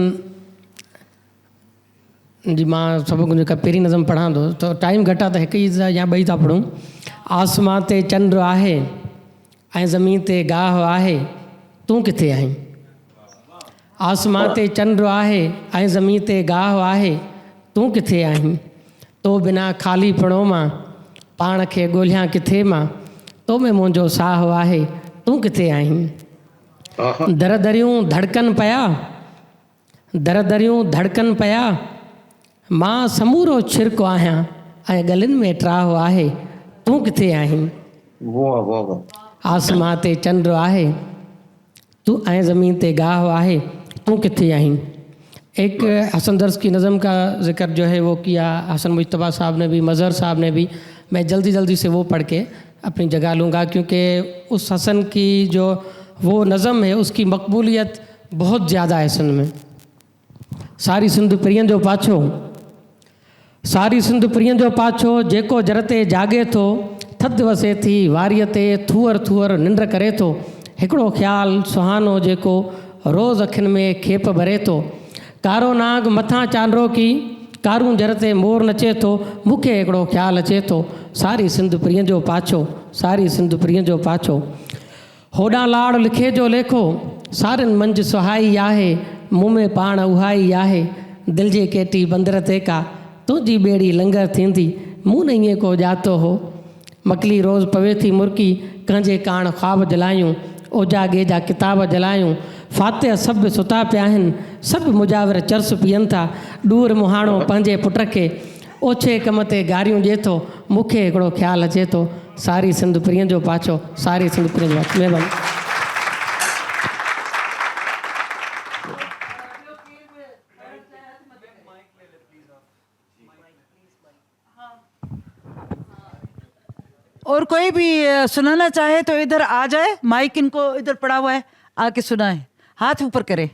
जी मां सभु कुझु पहिरीं नज़म पढ़ां थो, तो टाइम घटि आहे त हिकु ई या ॿई था पढ़ूं। आसमां ते चंड आहे ऐं ज़मीन ते गाह आहे, तूं किथे आहीं। आसमां ते चंड आहे ऐं ज़मीन ते गाह आहे, तूं किथे आहीं। तो बिना ख़ाली पिणो मां पाण खे ॻोल्हियां किथे मां, तो में मुंहिंजो साह आहे, तूं किथे आहीं। दर दरियूं धड़कन पिया, दर दरियूं धड़कन पिया, मां समूरो छिरको आहियां ऐं गलियुनि में ट्राह आहे, तूं किथे आहीं। वाह वाह वाह। आसमां ते चंड आहे, तू ऐं ज़मीन ते गाह आहे, तू किथे आहीं। एक हसन दर्स की नज़म का जिक्र जो है वो किया हसन मुज्तबा साहब ने भी, मज़हर साहब ने भी। मैं जल्दी से वो पढ़ के अपनी जगह लूँगा, क्योंकि उस हसन की जो वो नज़म है उसकी मकबूलियत बहुत ज़्यादा है हसन में। सारी सिंध पिरियन जो पाछो, सारी सिंध प्रियन जो पाछो जेको जरते जागे थो थधि वसे थी वारीअ ते थूअर थूअर निंड करे थो हिकिड़ो ख़्यालु सुहानो जेको रोज़ अखियुनि में खेप भरे थो कारो नाग मथां चांड्रो की कारूं जरते मोर नचे थो मूंखे हिकिड़ो ख़्यालु अचे थो सारी सिंध प्रियन जो पाछो सारी सिंध प्रियन जो पाछो होॾां लाड़ लिखे जो लेखो सारिन मंझि सुहाई आहे मूं में पाण उहाई आहे दिलि जे केटी बंदर ते का तुंहिंजी ॿेड़ी लंगर थींदी मूं न ईअं को ॼातो हो मकली रोज़ पवे थी मुर्की कंहिंजे काण ख़्वाब जलायूं ओजा गेजा किताब जलायूं फातिह सभु सुता पिया आहिनि सभु मुजाविर चर्स पीअनि था ॾूर मुहाणो पंहिंजे पुट खे ओछे कम ते गारियूं ॾिए थो मूंखे हिकिड़ो ख़्यालु अचे थो सारी सिंध प्रियन जो पाछो सारी सिंध प्रियन जो पाछो महिरबानी और कोई भी सुनाना चाहे तो इधर आ जाए माइक इनको इधर पड़ा हुआ है आके सुनाए हाथ ऊपर करे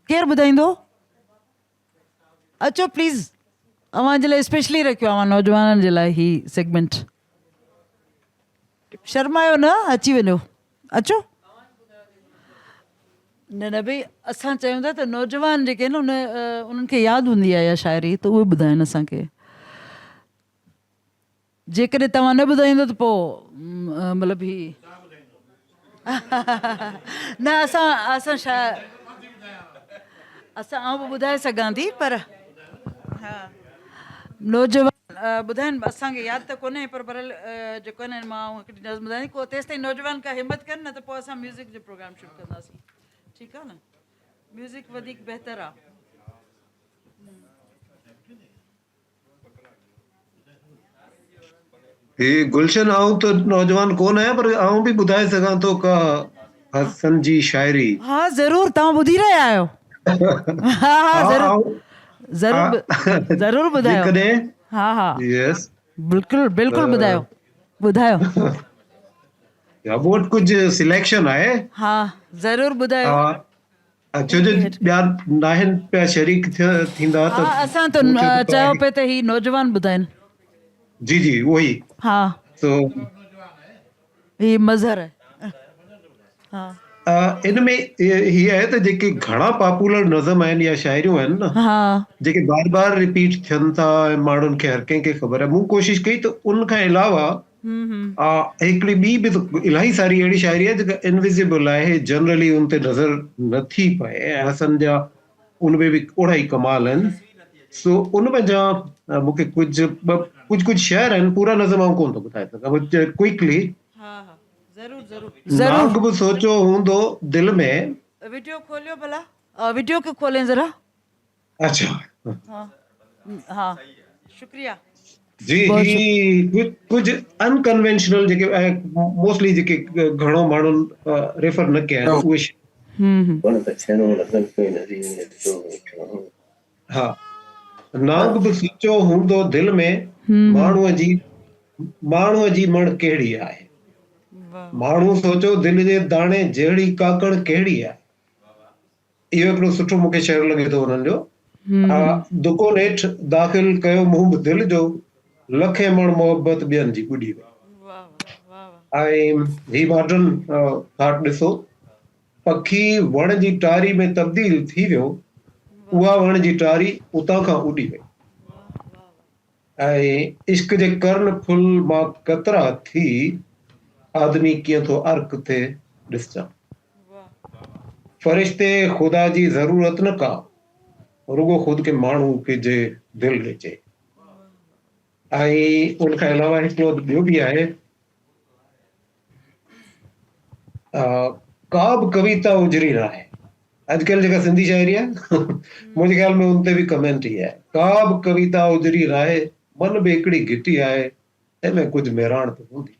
केर ॿुधाईंदो अचो प्लीज़ अवां जे लाइ स्पेशली रखियो अवां नौजवाननि जे लाइ ही सेगमेंट शर्मायो न अची वञो अचो न न भई असां चयूं था त नौजवान जेके न उन्हनि खे यादि हूंदी आहे इहा शाइरी त उहे ॿुधाइनि असांखे जेकॾहिं तव्हां न ॿुधाईंदो त पोइ मतिलबु ही न असां आउं बि ॿुधाए सघां थी पर हा नौजवान ॿुधाइनि असांखे यादि त कोन्हे पर बरल जेको आहे न मां हिकिड़ी नज़म ॿुधायां थी को तेसि ताईं नौजवान का हिमत कनि न त पोइ असां म्यूज़िक जो प्रोग्राम शुरू कंदासीं ठीकु आहे न म्यूज़िक वधीक बहितरु आहे हे गुलशन आऊं तो नौजवान कोन आहियां पर आऊं बि ॿुधाए सघां थो का हसन जी शाइरी हा ज़रूर तव्हां ॿुधी रहिया आहियो हा हा ज़रूर ज़रूर ज़रूर ॿुधायो जेकॾहिं हा हा यस बिल्कुलु बिल्कुलु ॿुधायो या वोट कुझु सिलेक्शन आहे हा ज़रूर ॿुधायो छो जो ॿिया नाहिनि पिया शरीक थींदा हा असां त चयो पिए त ही नौजवान ॿुधाइनि जी जी वही हाँ तो ये मज़हर है हाँ इनमें ही आहे त जेके घणा पॉपुलर नज़म आहिनि या शाइरियूं आहिनि न हाँ जेके बार बार रिपीट थियनि था ऐं माण्हुनि खे हर कंहिंखे ख़बर आहे मूं कोशिशि कई त उन खां अलावा हिकिड़ी ॿी बि इलाही सारी अहिड़ी शाइरी आहे जेका इनविजिबल आहे जनरली उन ते नज़र नथी पए ऐं हसन जा उनमें बि ओड़ा ई कमाल आहिनि सो उनमें जा मूंखे कुझु शेयर आहिनि पूरा नज़म आऊं कोन थो ॿुधाए सघां क्विकली नाग बि सोचियो हूंदो दिलि में वीडियो खोलियो भला वीडियो खे खोलें ज़रा अच्छा हाँ शुक्रिया जी कुझु अनकन्वेंशनल जेके मोस्टली जेके घणो माण्हुनि रेफर न कया आहिनि उहे हा नाग बि सोचियो हूंदो दिलि में माण्हूअ जी मण कहिड़ी आहे माण्हू सोचियो दिलि जे दाणे जहिड़ी काकड़ कहिड़ी आहे इहो हिकिड़ो सुठो मूंखे शेर लॻे थो हुननि जो दुको नेठि दाख़िल कयो मुंहुं बि दिलि जो लखे मण मोहबत ॿियनि जी ॿुॾी वई ऐं ही मॉडर्न थाट ॾिसो पखी वण जी टारी में तब्दील थी वियो उहा वण जी टारी उतां खां उॾी वई ऐं इश्क जे कर्ण फुल मां कतरा थी आदमी कीअं थो अर्क थिए ॾिसजां फ़रिश्ते ख़ुदा जी ज़रूरत न का रुगो ख़ुदि खे माण्हू खे जे दिलि ॾिजे ऐं उन खां अलावा हिकिड़ो ॿियो बि आहे का बि कविता उजरी न आहे अॼुकल्ह जेका सिंधी शाइरी आहे मुंहिंजे ख़्याल में उन ते बि कमेंट ई आहे का बि कविता उजरी न आहे मन बि हिकिड़ी घिटी आहे तंहिंमें कुझु मेराण त हूंदी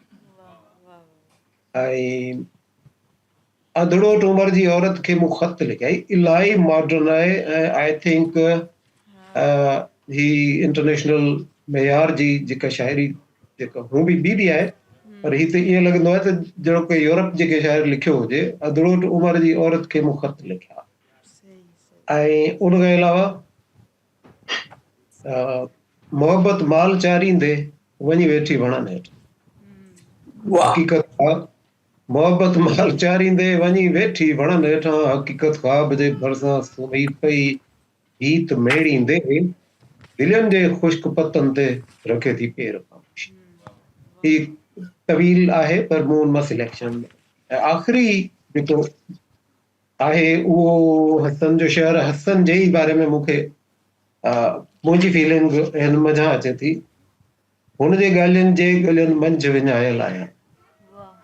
ऐं अधड़ोट उमिरि जी औरत खे मूं ख़त लिखिया इलाही मॉडर्न आहे ऐं आई थिंक ही इंटरनेशनल मेयार जी जेका शाइरी जेका हू बि आहे पर ही त ईअं लॻंदो आहे त जहिड़ो कोई यूरोप जेके शाइर लिखियो हुजे अधड़ोट उमिरि जी औरत खे मूं ख़त लिखिया ऐं उन खां अलावा मोहब्बत माल चारींदे वञी वेठी वणनि हेठि। वाह हक़ीक़त मोहब्बत माल चारींदे वञी वेठी वणनि हेठां, हक़ीक़त ख्वाब जे भरिसां सुम्ही पई, गीत मेड़ींदे दिलनि जे ख़ुश्क पतनि ते रखे थी पेर खामोश। ही तवील आहे पर मूं मां सिलेक्शन। ऐं आख़िरी जेको आहे उहो हसन जो शेर, हसन जे ई बारे में मूंखे मुंहिंजी फीलिंग हिन मज़ा अचे थी। हुन जे ॻाल्हियुनि जे गलियुनि मंझि विञायल आहियां,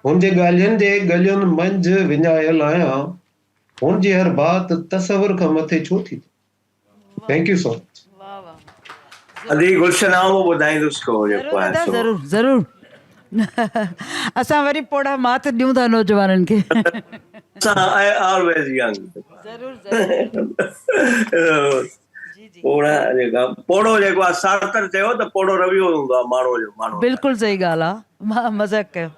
हुन जे ॻाल्हियुनि जे गलियुनि मंझि विञायल आहियां, हुन जी हर बात तसवर खां मथे छो थी। Thank you so much. अदी गुलशन आओ ॿुधाईंदुसि को जेको आहे सो। ज़रूरु ज़रूरु असां वरी पोड़ा मात ॾियूं था नौजवाननि खे। I always young. पोड़ा जेका पोड़ो जेको आहे सार्थर चयो त पोड़ो रवियो हूंदो आहे माण्हू जो माण्हू। बिल्कुलु सही ॻाल्हि आहे, मां मज़ाक कयो।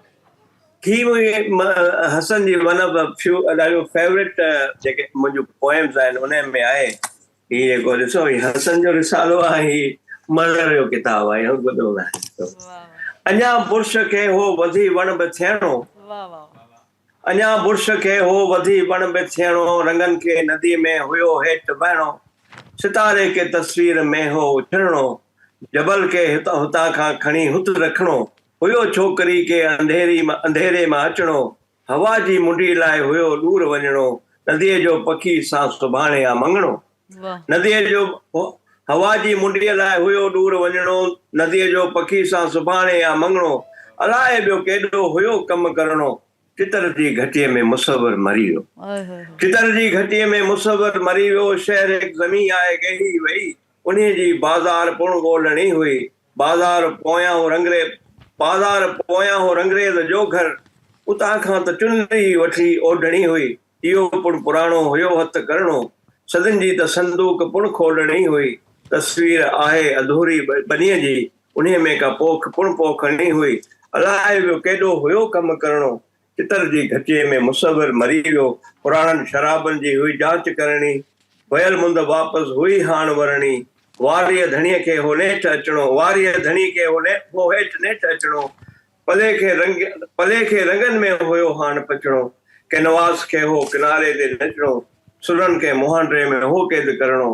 हसन जी वन ऑफ फ्यू ॾाढो फेवरेट जेके मुंहिंजूं पोएम्स आहिनि उन में आहे ही जेको ॾिसो ही हसन जो रिसालो आहे, ही मज़र जो किताबु आहे, ॿुधो आहे। अञा बुर्श खे हो वधी वण बि थियणो, अञा बुर्श खे हो वधी वण बि थियणो, रंगनि खे नदी में हुयो हेठि बहिणो, सितारे के तस्वीर में हो उछड़णो, जबल के हुतां खां खणी हुत रखणो, हुयो छोकिरी के अंधेरे मां अचणो, हवा जी मुंडी लाइ हुयो दूर वञणो, नदीअ जो पखी सां सुभाणे आ मंगणो। नदीअ जो हवा जी मुंडीअ लाइ हुयो दूर वञणो, नदीअ जो पखी सां सुभाणे आ मंगणो, अलाए ॿियो केॾो हुयो कमु करणो, चितर जी घटीअ में मुसवर मरी वियो, चितर जी घटीअ में मुसवर मरी वियो, शहर हिकु ज़मीन आहे गही वई, उन्हीअ जी बाज़ार पुण ॻोल्हणी हुई, बाज़ार पोयां हो रंगरेज़ जो घर, उतां खां त चुनरी वठी ओढ़णी हुई, इहो पुण पुराणो हुयो हथ करणो, सदिन जी त संदूक पुण खोलणी हुई, तस्वीर आहे अधूरी बनीअ जी, उन्हीअ में का पोख पुण पोखणी हुई, अलाए ॿियो केॾो हुयो कमु करणो, चितर जी घटीअ में मुसवर मरी वियो, पुराणनि शराबनि जी हुई जांच करणी, वयल मुंद वापसि हुई हाण वरणी, वारीअ धणीअ खे हो नेठि अचणो, वारीअ धणी खे हो हेठि नेठि अचणो, पले खे रंगनि में हुयो हाण पचणो, कैनवास खे हो किनारे ते नचणो, सुरनि खे मुहांडे में हो क़ैद करणो,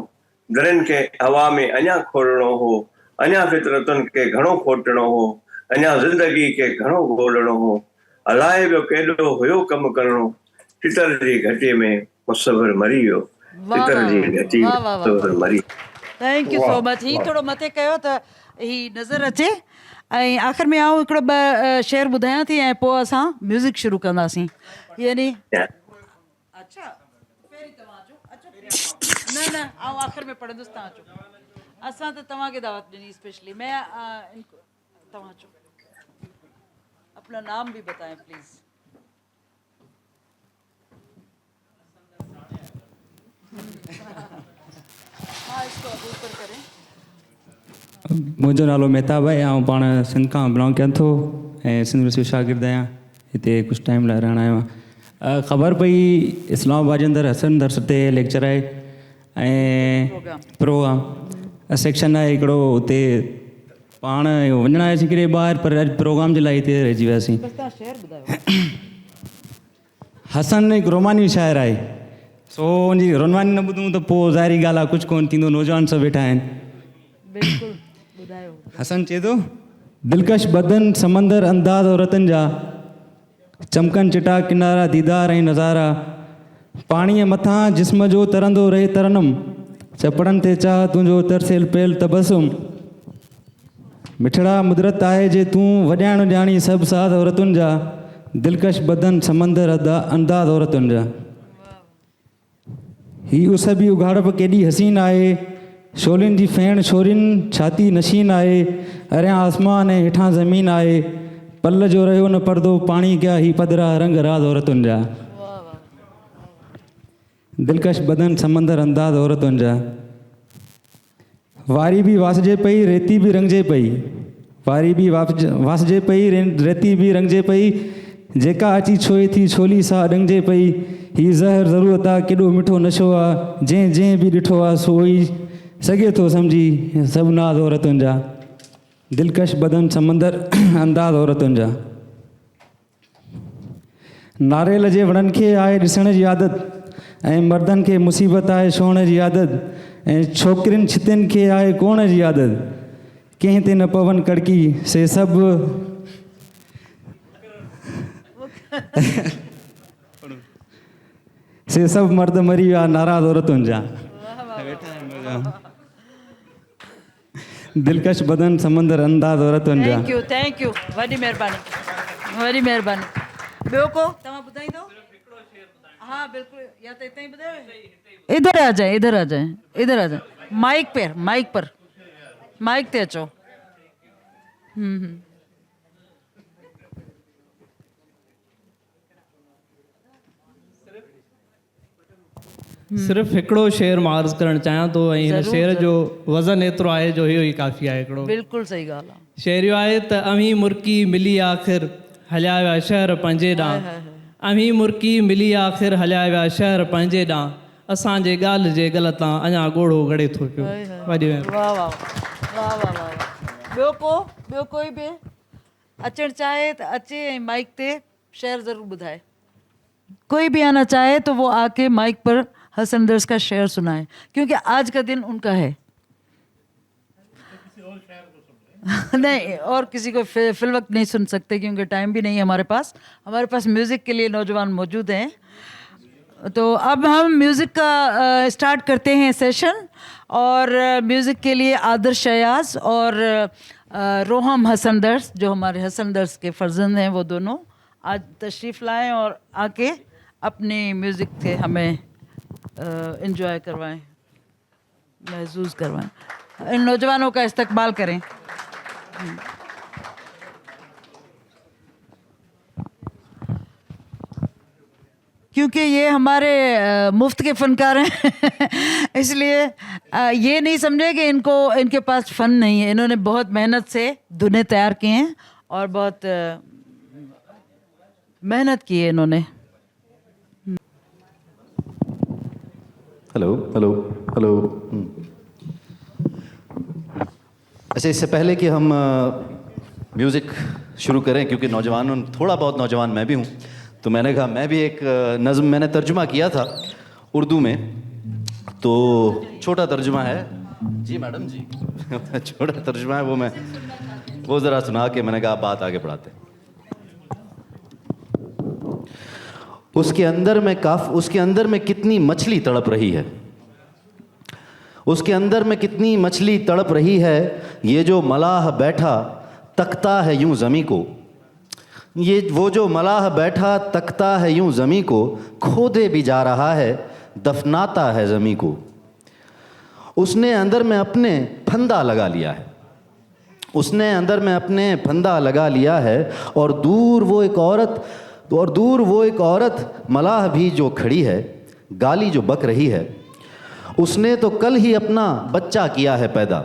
दरियुनि खे हवा में अञा खोलणो हो, अञा फितरतुनि खे घणो खोटणो हो, अञा ज़िंदगी खे घणो ॻोल्हणो हो, अलाए ॿियो केॾो हुयो कमु करणो, चितर जी घटीअ में मुसवर मरी वियो, चितर जी घटी मुसवर मरी। Thank you so much. ही थोड़ो मथे कयो त ही नज़र अचे। ऐं आख़िर में आऊं हिकिड़ो ॿ शेर ॿुधायां थी ऐं पोइ असां म्यूज़िक शुरू कंदासीं। यानी अच्छा पहिरीं तव्हां अचो, अचो न आऊं आख़िर में पढ़ंदुसि, तव्हां अचो। असां त तव्हांखे दावत ॾिनी स्पेशली। मैं तव्हां अचो, अपना नाम भी बताएं प्लीज। हाँ इसको अब ऊपर करें। मुंहिंजो नालो मेहताब आहे, ऐं पाण सिंध खां बिलोंग कयां थो ऐं सिंध यूनिवर्सिटी शागिर्द आहियां, हिते कुझु टाइम लाइ रहण आयो आहियां। ख़बर पई इस्लामाबाद जे अंदरि हसन दर्स ते लेक्चर आहे ऐं प्रोग्राम सेक्शन आहे हिकिड़ो, हुते पाण वञणु आयासीं किथे ॿाहिरि, पर अॼु प्रोग्राम जे लाइ हिते रहिजी वियासीं। हसन हिकु रोमानी शाइर आहे, सो उनजी रोमानी न ॿुधूं त पोइ ज़ाहिरी ॻाल्हि आहे कुझु कोन्ह थींदो, नौजवान सभु वेठा आहिनि। हसन चए थो, दिलकश बदन समंदर अंदाज़ औरतनि जा, चमकनि चिटा किनारा दीदार ऐं नज़ारा, पाणीअ मथां जिस्म जो तरंदो रहे तरनम, चपड़नि ते चाह तुंहिंजो तरसेल पेल तबसुम, मिठड़ा मुदरत आहे जे तूं वॼाइण ॼाणी सभु साज़ औरतुनि जा, दिलकश बदन समंदर अंदाज़ औरतुनि जा। ही उस बि उघाड़प केॾी हसीन आहे, शोलिन जी फेण छोरिन छाती नशीन आहे, अरियां आसमान ऐं हेठां ज़मीन आहे, पल जो रहियो न पर्दो पाणी कया ही पदरा रंग राज औरतुनि जा, दिलकश बदन समंदर अंदाज़ औरतुनि जा। वारी बि वासजे पई रेती बि रंगजे पई, वारी बि वासजे पई रेती बि रंगजे पई, जेका अची छोए थी छोली सां अॾंगजे पई, ही ज़हर ज़रूरत आहे केॾो मिठो नशो आहे, जंहिं बि ॾिठो आहे सोई सघे थो सम्झी सभु नाज़ औरतुनि जा, दिलकश बदन समंदर अंदाज़ औरतुनि जा। नारेल जे वणनि खे आहे ॾिसण जी आदत ऐं मर्दनि खे मुसीबत आहे छुअण जी आदत ऐं छोकिरियुनि छितियुनि खे आहे कोण जी आदत। कंहिं ते न पवन कड़की से सभु से सभु मर्द मरी विया नाराज़ औरतुनि जा। दिलकश बदन समंदर अंदाज़ औरतुनि जा। थैंक यू वॾी महिरबानी, वॾी महिरबानी। ॿियो को तव्हां ॿुधाईंदो? हाँ बिल्कुलु, या त हिते ई ॿुधायो। इधर आ जाए, इधर आ जाए, इधर आ जाए, माइक पर माइक ते अचो। सिर्फ़ु हिकिड़ो शेर मां अर्ज़ु करणु चाहियां थो ऐं हिन शेर जो वज़न एतिरो आहे जो इहो ई काफ़ी आहे। हिकिड़ो बिल्कुलु सही ॻाल्हि आहे। शेर इहो आहे त अमी मुर्की मिली आख़िर हलिया विया शहर पंहिंजे ॾांहुं, अमी मुर्की मिली आख़िर हलिया विया शहर पंहिंजे ॾांहुं, असांजे ॻाल्हि जे गल तां अञा ॻोढ़ो गड़े थो पियो। वाह वाह वाह वाह वाह। ॿियो कोई बि अचणु चाहे त अचे ऐं माइक ते शेर ज़रूरु ॿुधाए। कोई भी आना चाहे तो वो आके माइक पर हसन दर्स का शेर सुनाए, क्योंकि आज का दिन उनका है। नहीं, और किसी को फिल वक्त नहीं सुन सकते क्योंकि टाइम भी नहीं है हमारे पास। हमारे पास म्यूज़िक के लिए नौजवान मौजूद हैं। तो अब हम म्यूज़िक का स्टार्ट करते हैं सेशन, और म्यूज़िक के लिए आदर्श शयाज और रोहम हसन दर्स, जो हमारे हसन दर्स के फर्जंद हैं, वो दोनों आज तशरीफ़ लाएं और आके अपने म्यूज़िक से हमें एंजॉय करवाएं, महसूस करवाएं। इन नौजवानों का इस्तकबाल करें। क्योंकि ये हमारे मुफ्त के फ़नकार हैं इसलिए ये नहीं समझे कि इनके पास फ़न नहीं है। इन्होंने बहुत मेहनत से धुनें तैयार की हैं और बहुत मेहनत की है इन्होंने। Hello hello hello. अच्छा, इससे पहले कि हम म्यूज़िक शुरू करें, क्योंकि नौजवानों थोड़ा बहुत नौजवान मैं भी हूँ, तो मैंने कहा मैं भी एक नज़्म मैंने तर्जुमा किया था उर्दू में, तो छोटा तर्जुमा है जी मैडम जी छोटा तर्जुमा है वो ज़रा सुना के मैंने कहा बात आगे बढ़ाते हैं। उसके अंदर में कितनी मछली तड़प रही है, उसके अंदर में कितनी मछली तड़प रही है, ये जो मलाह बैठा तकता है यूं ज़मीं को, ये वो जो मलाह बैठा तकता है यूं ज़मीं को, खोदे भी जा रहा है दफनाता है ज़मीं को। उसने अंदर में अपने फंदा लगा लिया है, उसने अंदर में अपने फंदा लगा लिया है, और दूर वो एक औरत मलाह भी जो खड़ी है, गाली जो बक रही है। उसने तो कल ही अपना बच्चा किया है पैदा,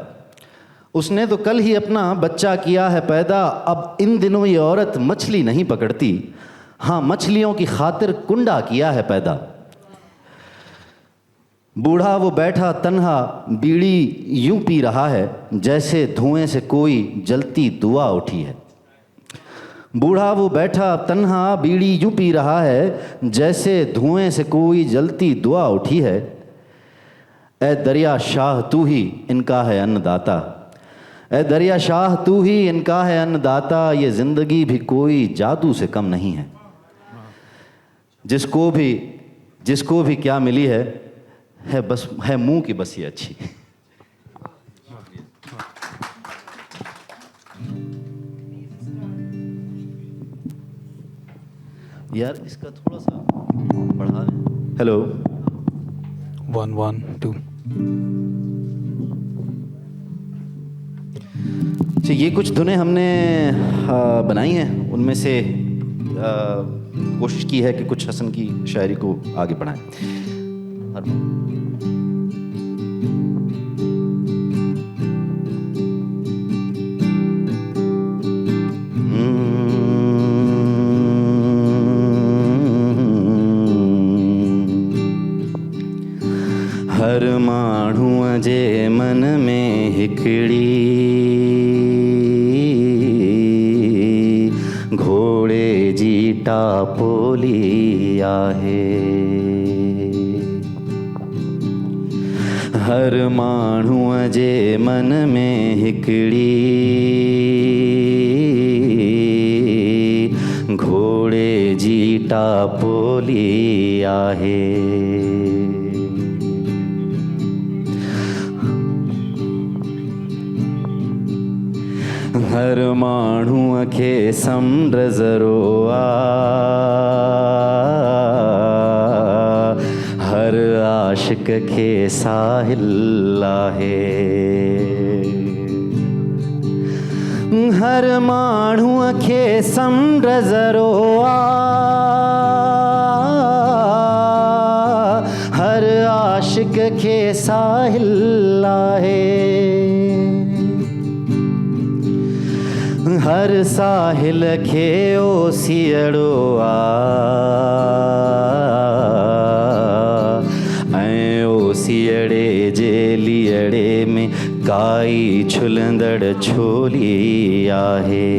उसने तो कल ही अपना बच्चा किया है पैदा। अब इन दिनों ये औरत मछली नहीं पकड़ती, हाँ मछलियों की खातिर कुंडा किया है पैदा। बूढ़ा वो बैठा तन्हा बीड़ी यूं पी रहा है, जैसे धुएं से कोई जलती दुआ उठी है। बूढ़ा वो बैठा तन्हा बीड़ी यूं पी रहा है, जैसे धुएं से कोई जलती दुआ उठी है। ए दरिया शाह तू ही इनका है अन्नदाता, ए दरिया शाह तू ही इनका है अन्नदाता। ये ज़िंदगी भी कोई जादू से कम नहीं है, जिसको भी क्या मिली है बस है मुंह की बस ये अच्छी। यार इसका थोड़ा सा बढ़ा दें। हेलो 1 1 2। अच्छा, ये कुछ धुनें हमने बनाई हैं, उनमें से कोशिश की है कि कुछ हसन की शायरी को आगे बढ़ाएं। हर माण्हूअ जे मन में हिकिड़ी घोड़े जी टापोली आहे। हर माण्हूअ जे मन में हिकिड़ी घोड़े जी टापोली आहे। हर माण्हूअ खे समुंड ज़रो हर आशिक खे साहिल आहे। हर माण्हूअ खे समुंड ज़रो हर आशिक खे साहिल आहे। हर साहिल खे ओसीअड़ो ऐं ओसीअड़े जे लीअड़े में काई छुलंदड़ छोली आहे।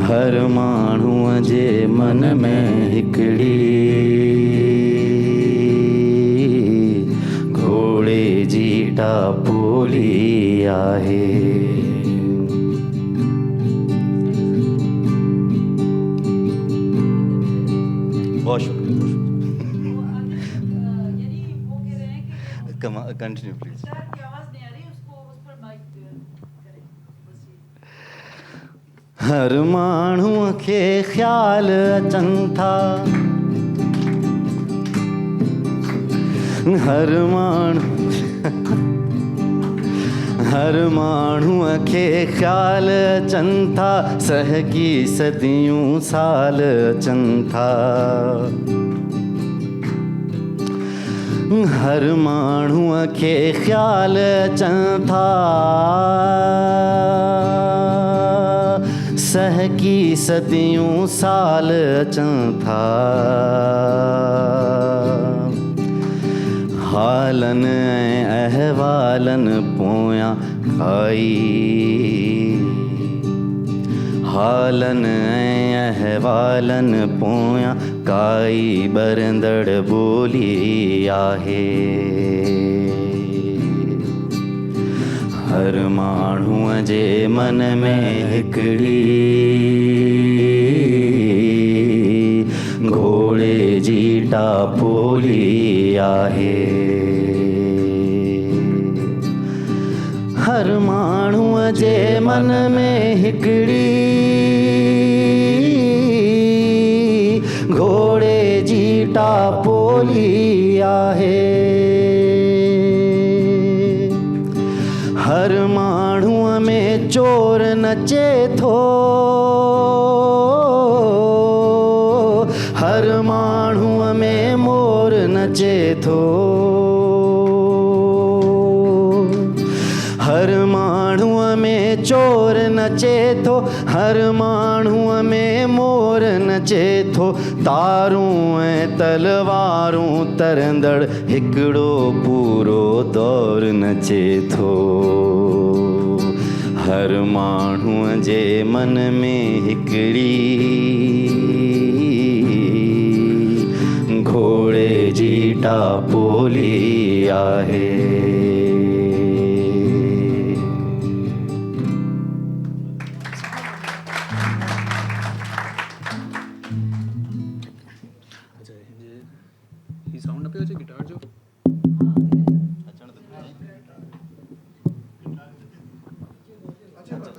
हर माण्हूअ जे मन में हिकिड़ी घोड़े जी टापोली आहे। बहुत शुक्रिया। Continue please. हर माण्हूअ खे ख़्याल अचनि था हर माण्हूअ खे ख़्याल अचनि था सहकी सदियूं साल अचनि था। हर माण्हूअ खे ख़्याल अचनि था सहकी सदियूं साल अचनि था। हालनि ऐं अहवालनि पोयां हालनि ऐं अहवालनि पोयां काई ॿरंदड़ ॿोली आहे। हर माण्हूअ जे मन में हिकिड़ी घोड़े जी टापोली आहे। हर माण्हूअ जे मन में हिकिड़ी घोड़े जी टापोली आहे। हर माण्हूअ में चोर नचे थो हर माण्हूअ में मोर नचे थो। हर माण्हूअ में चोर नचे थो हर माण्हूअ में मोर नचे थो। तारूं ऐं तलवारूं तरंदड़ हिकिड़ो पूरो दौर नचे थो। हर माण्हूअ जे मन में हिकिड़ी घोड़े जी टापोली आहे।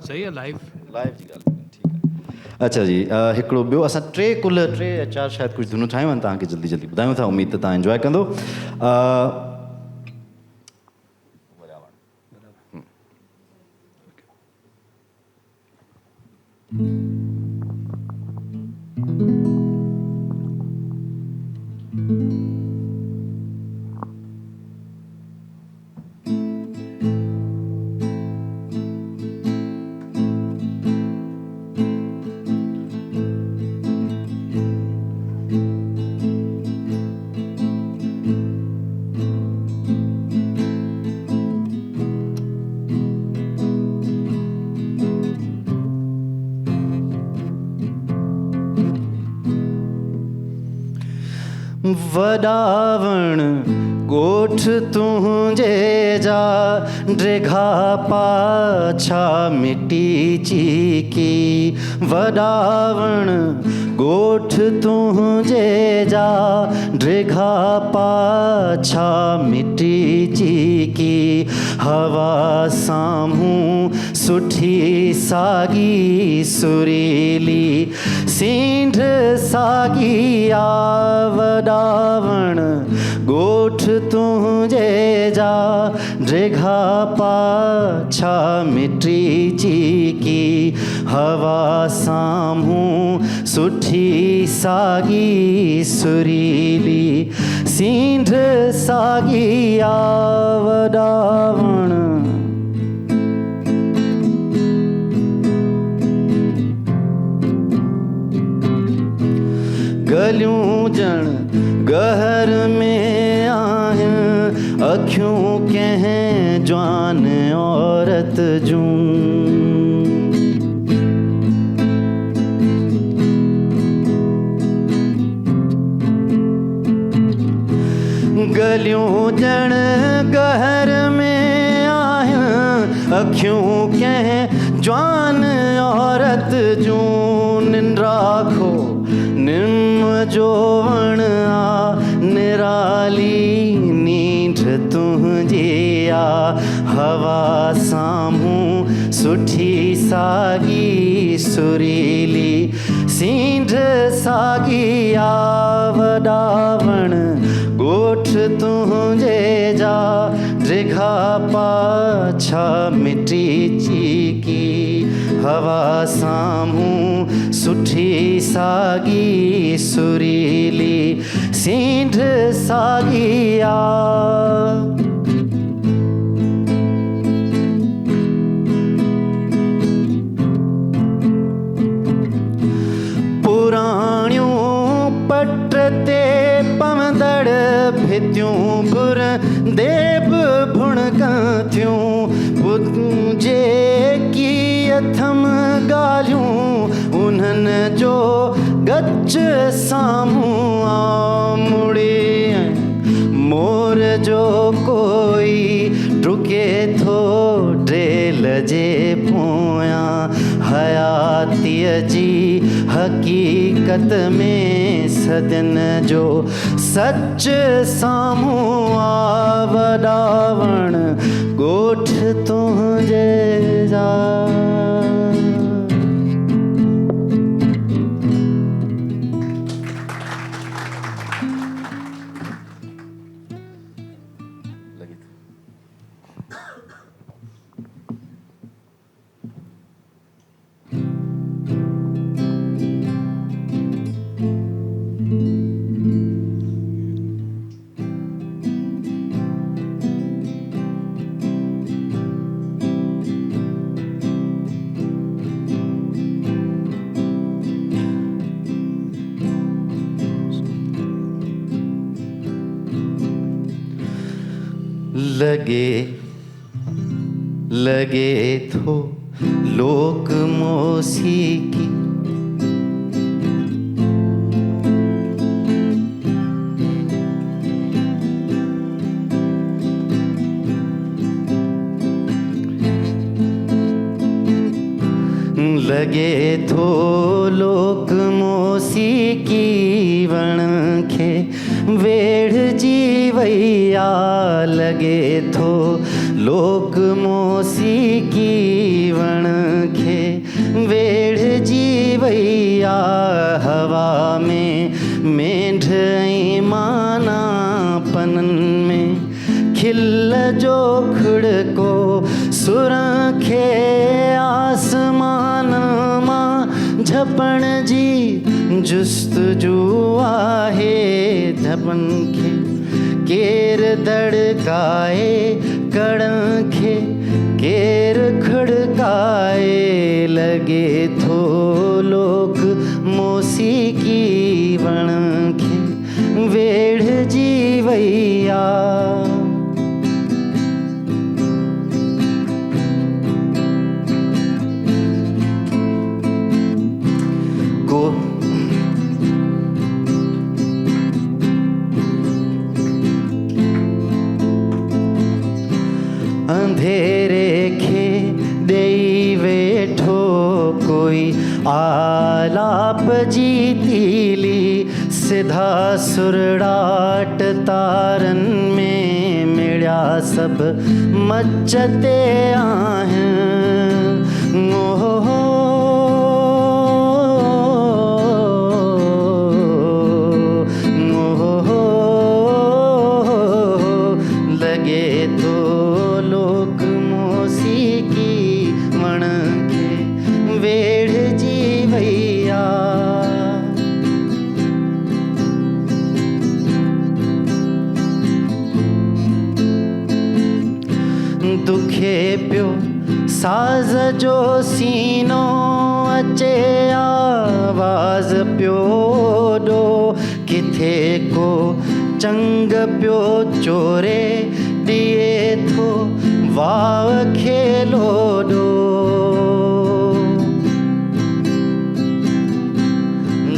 सही है लाइव जी ॻाल्हि ठीकु आहे। अच्छा जी हिकिड़ो ॿियो असां टे या चारि शायदि कुझु धुनूं ठाहियूं आहिनि तव्हांखे जल्दी जल्दी ॿुधायूं था उमेद त तव्हां इंजॉय कंदो। वडावण गोठ तुझे जा ड्रेघा पाछा मिट्टी चीकी वडावण गोठ तुझे जा ड्रेघा पाछा मिट्टी चीकी हवा साम्हूं सुठी सागी सुरीली सींढ सागी वडावण गोठ तुझे जा ड्रेघा पाछा मिट्टी चीकी हवा साम्हूं सुठी सागी सुरीली सींढ सागी वडावण गलियूं जण गहर में आहिनि अखियूं कंहिं जवान औरत जूं गलियूं जण गहर में आहिनि अखियूं कंहिं जवान औरत जूं निंद्राखो निम जो वण आ निराली नींढ तुझी आ हवा साम्हूं सुठी सागी सुरीली सींढ सागी वडावण गोठ तुझे जा ड्रेघा पाछा मिट्टी चीकी हवा साम्हूं सुठी सागी सुरीली सींढ सागी पुराणियों पट ते पवंदड़ भितियूं बुर देब भुणक थियूं पुजे की अथम ॻाल्हियूं उन्हनि जो गच साम्हूं मुड़ी मोर जो कोई डुके थो ड्रेल जे पोयां हयातीअ जी हक़ीक़त में सदन जो सच साम्हूं वडावण गोठ तुझे जा लगे थो लोक मौसीकी लगे थो लोक मौसीकी वण खे वेढ़जी वैया लगे थो लोक मौसीकी वण खे वेढ़जी वैया हवा में मेंढ ऐं माना पनन में खिल जो खिड़को सुर खे आसमान मां झपण जी जुस्तजू आहे झपन खे केर धड़काए कड़न खे केर खड़काए लगे थो लोक मौसीकी वण खे वेढ़जी वैया अंधेरे खे देई वेठो कोई आलाप जी तीली सिधा सुरड़ाट तारन में मिड़िया सब मचते आहिनि ओहो लगे तो लोक मौसीकी वण खे वेढ़जी वैया दुखे पियो साज़ जो सीनो अचे आवाज़ पियो ॾो किथे को चंग पियो चोरे ॾिए थो वाव खेलो ॾो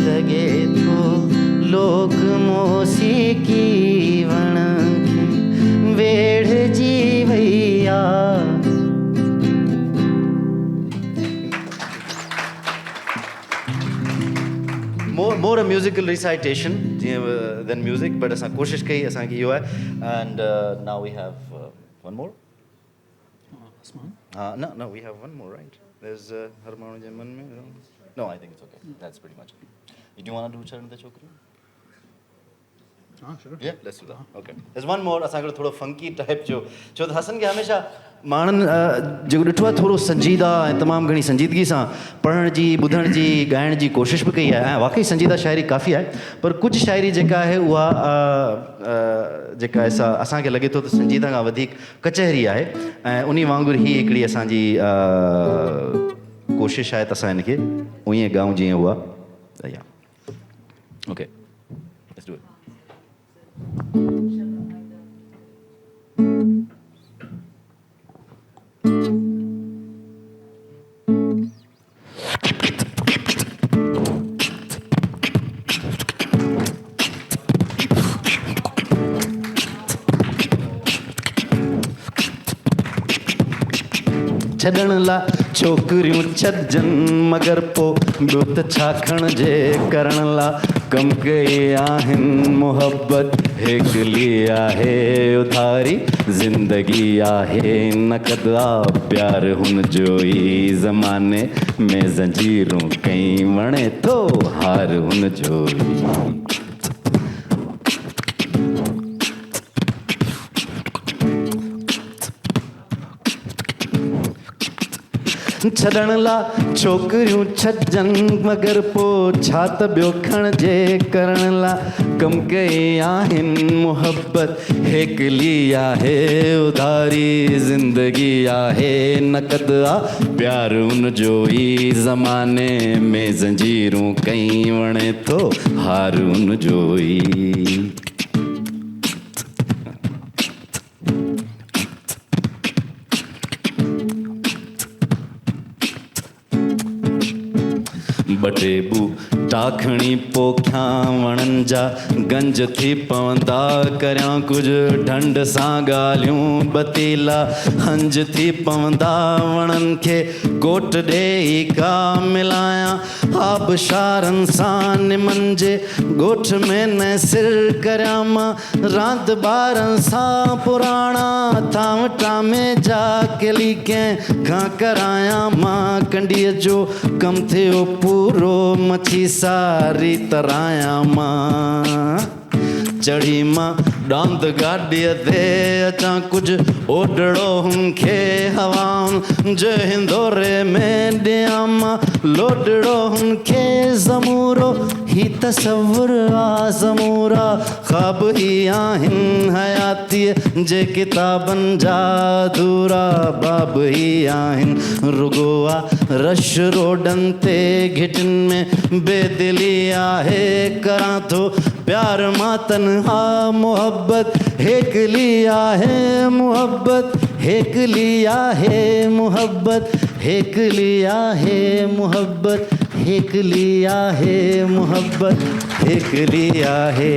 लॻे थो लोक मौसीकी वण खे वेढ़जी वैया more a musical recitation than music, but असां कोशिश कई असांखे इहो आहे and now we have one more. No, we have one more, right? There's हर माण्हू जे मन में no, I think it's okay. That's pretty much it. Do you want to do चरण ते छोकरी? Sure. Yeah, let's do that. Okay. There's one more असांखे थोरो funky type जो छो त हसन खे हमेशा माण्हुनि जेको ॾिठो आहे थोरो संजीदा ऐं तमामु घणी संजीदगी सां पढ़ण जी ॿुधण जी ॻाइण जी कोशिशि बि कई आहे ऐं वाक़ई संजीदा शाइरी काफ़ी आहे पर कुझु शाइरी जेका आहे उहा जेका असांखे लॻे थो त संजीदा खां वधीक कचहरी आहे ऐं उन वांगुरु ई हिकिड़ी असांजी कोशिशि आहे त असां हिनखे उईं ॻायूं जीअं उहा ओके लेट्स डू इट छॾण ला छोकिरियूं छॾजनि मगर पोइ ॿियो त छा खणिजे करण ला कम कई आहिनि मुहबत हिकली आहे उधारी ज़िंदगी आहे नक़द प्यार हुन जो ई ज़माने में ज़ंजीरूं कई वणे थो हार हुन जो ई छॾण ला छोकिरियूं छॾजनि मगर पोइ छा त ॿियो खणिजे करण ला कम कई आहिनि मुहबत हिकली आहे उधारी ज़िंदगी आहे नक़द आहे प्यार उन जो ई ज़माने में ज़ंजीरूं कई वणे थो हार उन जो ई बटेबू टाखणी पोखियां वणनि जा गंज थी पवंदा करियां कुझु ढंढ सां ॻाल्हियूं बतीला हंज थी पवंदा वणनि खे कोट ॾेई का मिलायां आबशारनि सां निमन जे ॻोठ में न सिर करियां मां रांदि ॿारनि सां पुराणा थावटा में जा किली कंहिं खां करायां मां कंडीअ जो कमु थियो पूरो मच्छी सारी तरायां मां चढ़ी मां डांद गाॾीअ ते अचां कुझु ओडड़ो हुनखे हवाउनि जे हिंदोरे में ॾियां मां लोडड़ो हुनखे ज़मूरो ही तसवुर आहे ज़मूरा ख़्वाब ई आहिनि हयातीअ जे किताबनि जा अधूरा बाब ई आहिनि रुगो आहे रश रोडनि ते घिटियुनि में बेदिली आहे करां थो प्यार मां तन्हा मोहब्बत हिकली आहे मोहब्बत हिकली आहे मोहब्बत हिकली आहे मोहब्बत हिकली आहे मोहब्बत हिकली आहे